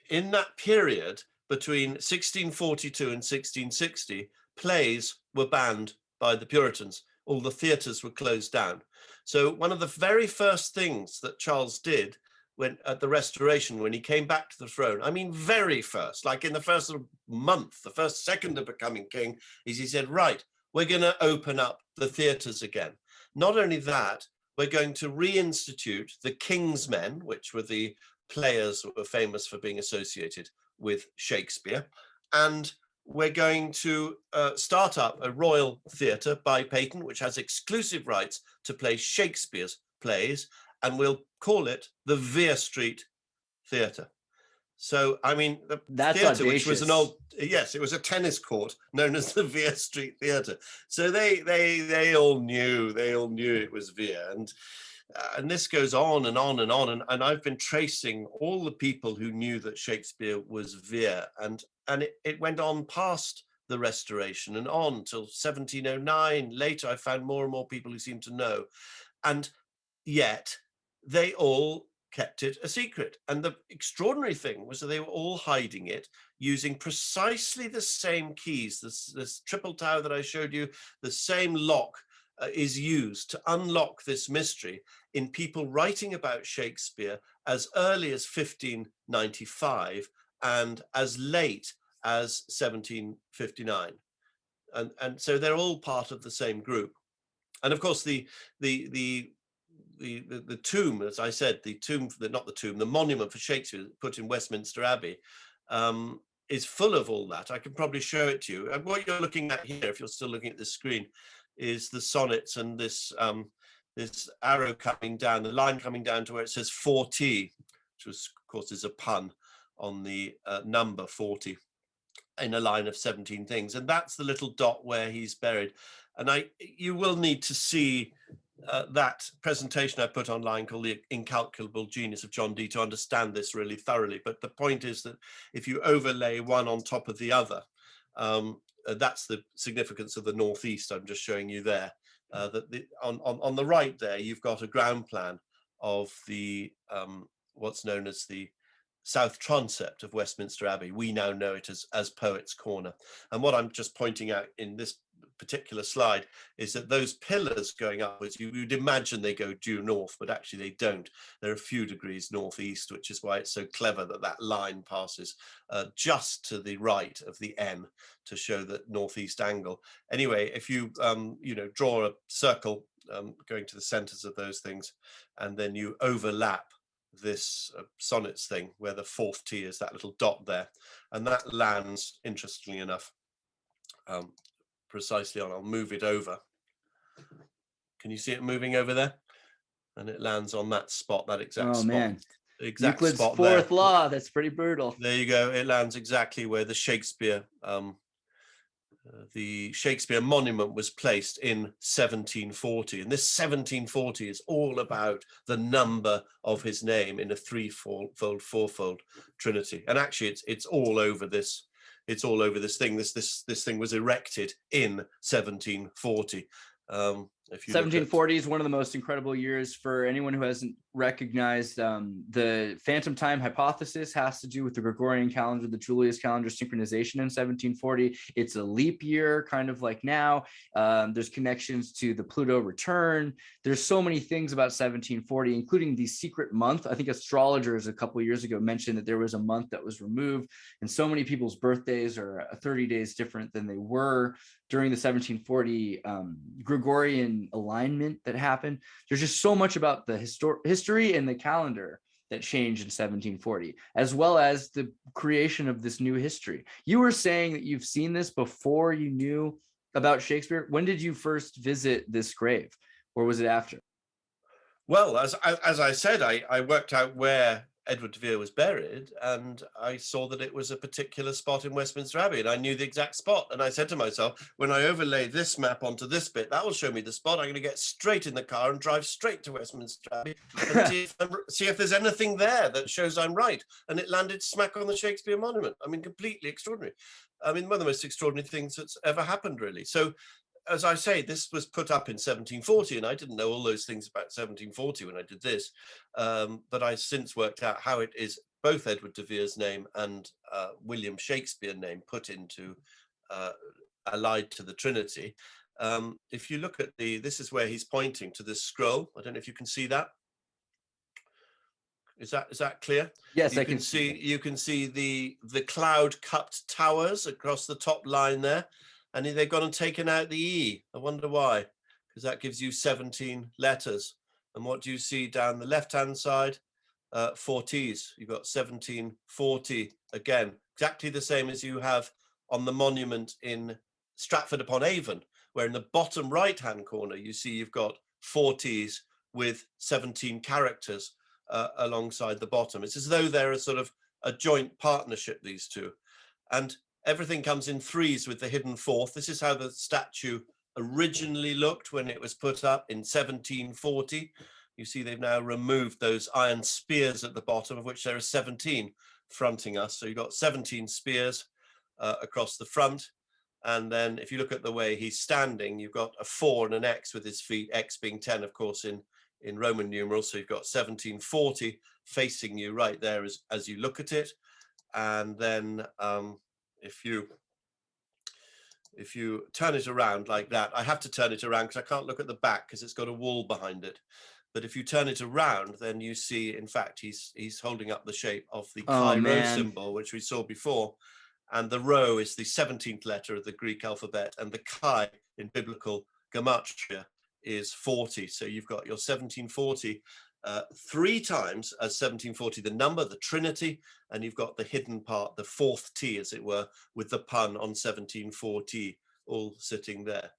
in that period between 1642 and 1660, plays were banned by the Puritans. All the theatres were closed down. So one of the very first things that Charles did when at the Restoration, when he came back to the throne, I mean, very first, like in the first sort of month, the first second of becoming king, is he said, right, we're going to open up the theatres again. Not only that, we're going to reinstitute the King's Men, which were the players who were famous for being associated with Shakespeare, and we're going to start up a royal theatre by patent, which has exclusive rights to play Shakespeare's plays, and we'll call it the Vere Street Theatre. So, I mean, that's theatre, audacious. which was it was a tennis court known as the Vere Street Theatre. So they all knew it was Vere, and this goes on and on and on, and I've been tracing all the people who knew that Shakespeare was Vere, and it went on past the Restoration and on till 1709. Later, I found more and more people who seemed to know, and yet they all kept it a secret. And the extraordinary thing was that they were all hiding it using precisely the same keys. This triple tower that I showed you, the same lock is used to unlock this mystery in people writing about Shakespeare as early as 1595 and as late as 1759. And so they're all part of the same group. And of course, the tomb, as I said, the monument for Shakespeare put in Westminster Abbey is full of all that. I can probably show it to you. And what you're looking at here, if you're still looking at this screen, is the sonnets and this arrow coming down, the line coming down to where it says 40, which was, of course, is a pun on the number 40 in a line of 17 things. And that's the little dot where he's buried. And you will need to see that presentation I put online called The Incalculable Genius of John Dee to understand this really thoroughly. But the point is that if you overlay one on top of the other, that's the significance of the Northeast I'm just showing you there. On the right there, you've got a ground plan of the what's known as the south transept of Westminster Abbey. We now know it as Poets' Corner. And what I'm just pointing out in this particular slide is that those pillars going upwards, you'd imagine they go due north, but actually they don't. They're a few degrees northeast, which is why it's so clever that that line passes just to the right of the N to show that northeast angle. Anyway, if you draw a circle going to the centers of those things, and then you overlap this sonnets thing where the fourth T is that little dot there, and that lands, interestingly enough, precisely on, I'll move it over. Can you see it moving over there? And it lands on that spot, that exact spot. Man. Exact Euclid's spot fourth there. law, that's pretty brutal. There you go. It lands exactly where the Shakespeare monument was placed in 1740. And this 1740 is all about the number of his name in a threefold, fourfold Trinity. And actually it's all over this. It's all over this thing. This thing was erected in 1740. 1740 is one of the most incredible years for anyone who hasn't recognized the phantom time hypothesis has to do with the Gregorian calendar, the Julius calendar synchronization in 1740. It's a leap year, kind of like now. There's connections to the Pluto return. There's so many things about 1740, including the secret month. I think astrologers a couple of years ago mentioned that there was a month that was removed, and so many people's birthdays are 30 days different than they were during the 1740 Gregorian alignment that happened. There's just so much about the history and the calendar that changed in 1740, as well as the creation of this new history. You were saying that you've seen this before you knew about Shakespeare. When did you first visit this grave, or was it after? Well, as I said, I worked out where Edward de Vere was buried, and I saw that it was a particular spot in Westminster Abbey, and I knew the exact spot. And I said to myself, when I overlay this map onto this bit, that will show me the spot. I'm going to get straight in the car and drive straight to Westminster Abbey and see if there's anything there that shows I'm right. And it landed smack on the Shakespeare monument. I mean, completely extraordinary. I mean, one of the most extraordinary things that's ever happened, really. So, as I say, this was put up in 1740, and I didn't know all those things about 1740 when I did this. But I since worked out how it is both Edward de Vere's name and William Shakespeare name put into, allied to the Trinity. If you look at this is where he's pointing to this scroll. I don't know if you can see that. Is that clear? Yes, I can see. You can see the cloud-cupped towers across the top line there. And they've gone and taken out the E. I wonder why, because that gives you 17 letters. And what do you see down the left-hand side? 4 T's. You've got 1740 again, exactly the same as you have on the monument in Stratford-upon-Avon, where in the bottom right-hand corner, you see you've got 4 T's with 17 characters alongside the bottom. It's as though they're a sort of a joint partnership, these two. And everything comes in threes with the hidden fourth. This is how the statue originally looked when it was put up in 1740. You see they've now removed those iron spears at the bottom, of which there are 17 fronting us. So you've got 17 spears across the front. And then if you look at the way he's standing, you've got a 4 and an X with his feet, X being 10, of course, in Roman numerals. So you've got 1740 facing you right there as you look at it. And then if you turn it around like that, I have to turn it around because I can't look at the back because it's got a wall behind it. But if you turn it around, then you see, in fact, he's holding up the shape of the chi rho symbol, which we saw before. And the rho is the 17th letter of the Greek alphabet, and the chi in biblical gematria is 40. So you've got your 1740 3 times as 1740, the number, the Trinity, and you've got the hidden part, the 4th T, as it were, with the pun on 1740, all sitting there.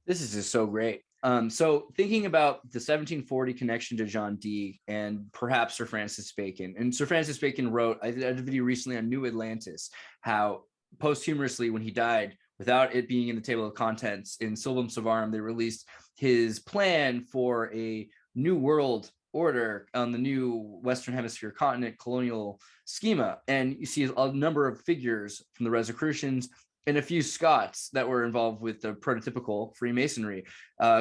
This is just so great. So thinking about the 1740 connection to John Dee and perhaps Sir Francis Bacon, and Sir Francis Bacon wrote, I did a video recently on New Atlantis, how posthumously when he died, without it being in the table of contents, in Silvum Savarum, they released his plan for a new world order on the new Western Hemisphere continent colonial schema. And you see a number of figures from the Rosicrucians and a few Scots that were involved with the prototypical Freemasonry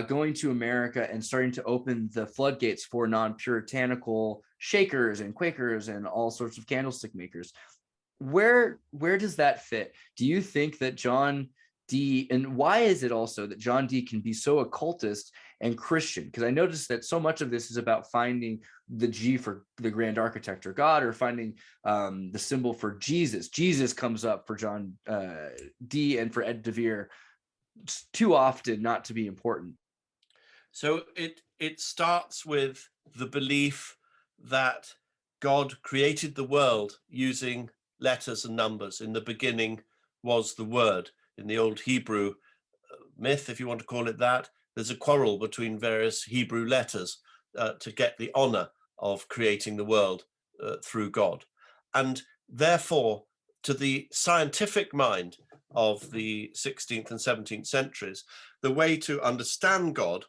going to America and starting to open the floodgates for non-puritanical Shakers and Quakers and all sorts of candlestick makers. Where does that fit? Do you think that John Dee, and why is it also that John Dee can be so occultist and Christian? Because I noticed that so much of this is about finding the G for the grand architect or God, or finding the symbol for Jesus. Jesus comes up for John Dee and for Ed de Vere too often not to be important. So it starts with the belief that God created the world using letters and numbers. In the beginning was the Word. In the old Hebrew myth, if you want to call it that, there's a quarrel between various Hebrew letters to get the honor of creating the world through God. And therefore, to the scientific mind of the 16th and 17th centuries, the way to understand God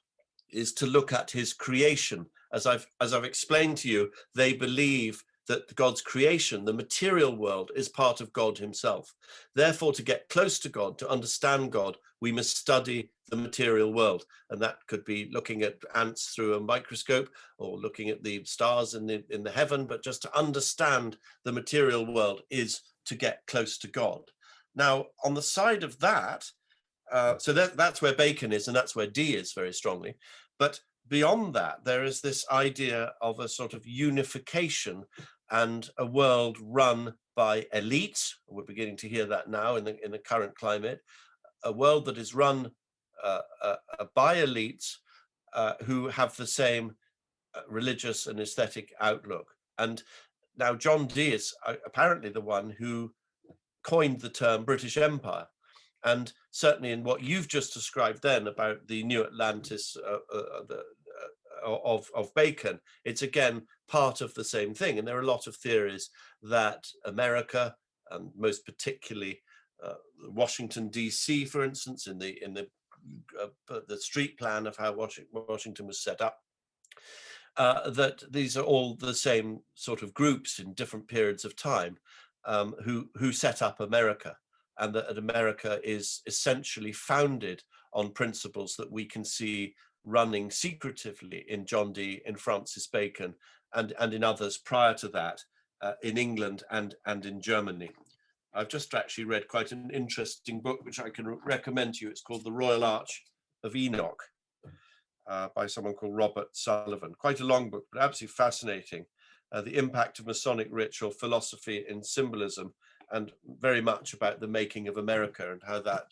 is to look at his creation. As I've explained to you, they believe that God's creation, the material world, is part of God himself. Therefore, to get close to God, to understand God, we must study the material world. And that could be looking at ants through a microscope or looking at the stars in the heaven, but just to understand the material world is to get close to God. Now, on the side of that, so that's where Bacon is, and that's where Dee is very strongly. But beyond that, there is this idea of a sort of unification and a world run by elites. We're beginning to hear that now in the current climate. A world that is run by elites who have the same religious and aesthetic outlook. And now John Dee is apparently the one who coined the term British Empire. And certainly in what you've just described then about the New Atlantis of Bacon, it's again part of the same thing. And there are a lot of theories that America, and most particularly Washington D.C., for instance, in the street plan of how Washington was set up, that these are all the same sort of groups in different periods of time who set up America, and that America is essentially founded on principles that we can see running secretively in John Dee, in Francis Bacon, and in others prior to that, in England and in Germany. I've just actually read quite an interesting book, which I can recommend to you. It's called The Royal Arch of Enoch, by someone called Robert Sullivan. Quite a long book, but absolutely fascinating. The impact of Masonic ritual, philosophy in symbolism, and very much about the making of America and how that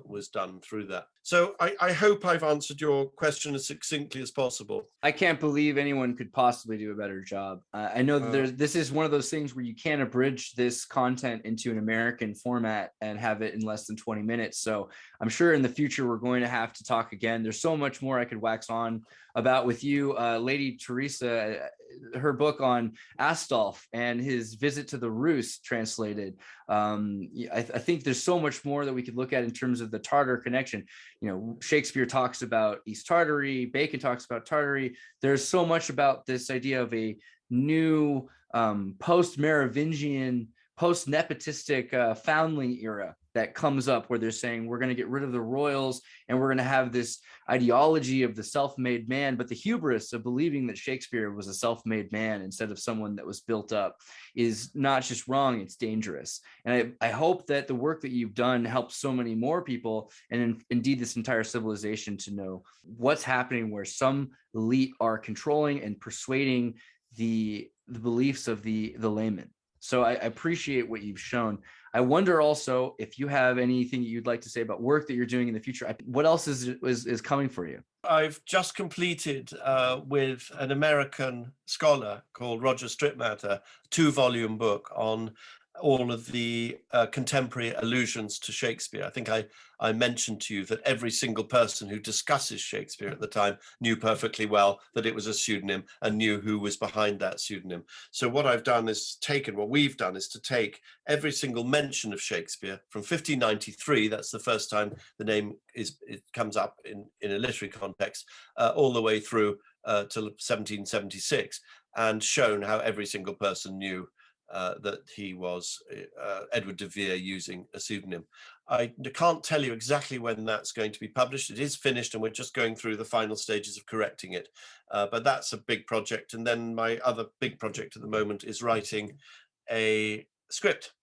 was done through that. So I hope I've answered your question as succinctly as possible. I can't believe anyone could possibly do a better job. I know that this is one of those things where you can't abridge this content into an American format and have it in less than 20 minutes. So I'm sure in the future, we're going to have to talk again. There's so much more I could wax on about with you. Lady Teresa, her book on Astolph and his visit to the Rus translated. I think there's so much more that we could look at in terms of the Tartar connection. You know, Shakespeare talks about East Tartary, Bacon talks about Tartary. There's so much about this idea of a new post-Merovingian, post-nepotistic foundling era that comes up, where they're saying we're going to get rid of the royals and we're going to have this ideology of the self-made man. But the hubris of believing that Shakespeare was a self-made man instead of someone that was built up is not just wrong, it's dangerous. And I hope that the work that you've done helps so many more people, and indeed this entire civilization, to know what's happening where some elite are controlling and persuading the beliefs of the layman. So I appreciate what you've shown. I wonder also if you have anything that you'd like to say about work that you're doing in the future. What else is coming for you? I've just completed with an American scholar called Roger Strittmatter, a 2-volume book on all of the contemporary allusions to Shakespeare. I think I mentioned to you that every single person who discusses Shakespeare at the time knew perfectly well that it was a pseudonym and knew who was behind that pseudonym. So what we've done is to take every single mention of Shakespeare from 1593, that's the first time the name it comes up in a literary context, all the way through till 1776, and shown how every single person knew that he was Edward de Vere using a pseudonym. I can't tell you exactly when that's going to be published. It is finished and we're just going through the final stages of correcting it. But that's a big project. And then my other big project at the moment is writing a script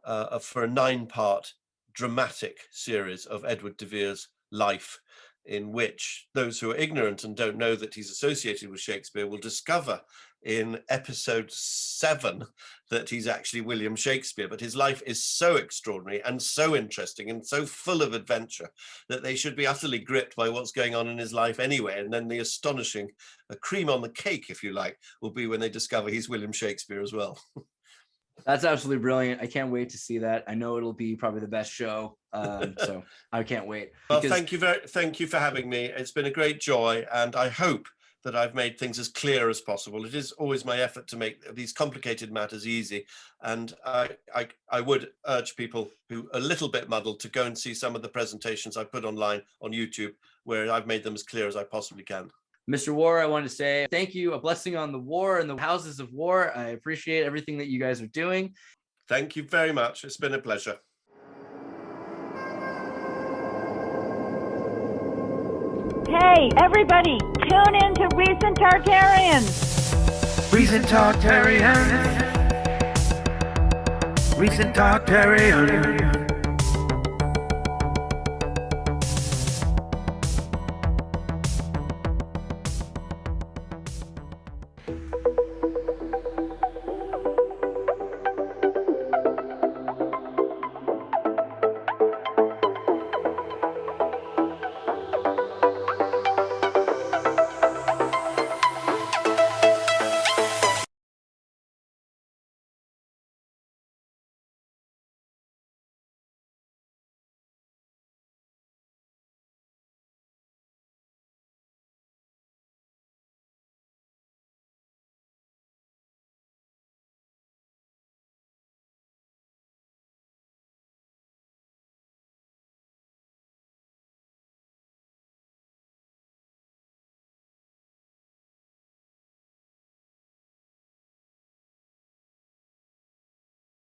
for a 9-part dramatic series of Edward de Vere's life, in which those who are ignorant and don't know that he's associated with Shakespeare will discover in episode 7 that he's actually William Shakespeare. But his life is so extraordinary and so interesting and so full of adventure that they should be utterly gripped by what's going on in his life anyway. And then the astonishing cream on the cake, if you like, will be when they discover he's William Shakespeare as well. That's absolutely brilliant. I can't wait to see that. I know it'll be probably the best show. So I can't wait. Well, thank you for having me. It's been a great joy, and I hope that I've made things as clear as possible. It is always my effort to make these complicated matters easy. And I would urge people who are a little bit muddled to go and see some of the presentations I put online on YouTube, where I've made them as clear as I possibly can. Mr. War, I wanted to say thank you. A blessing on the war and the houses of war. I appreciate everything that you guys are doing. Thank you very much. It's been a pleasure. Hey, everybody, tune in to Recent Tartaryans. Recent Tartarian. Recent Tartarian.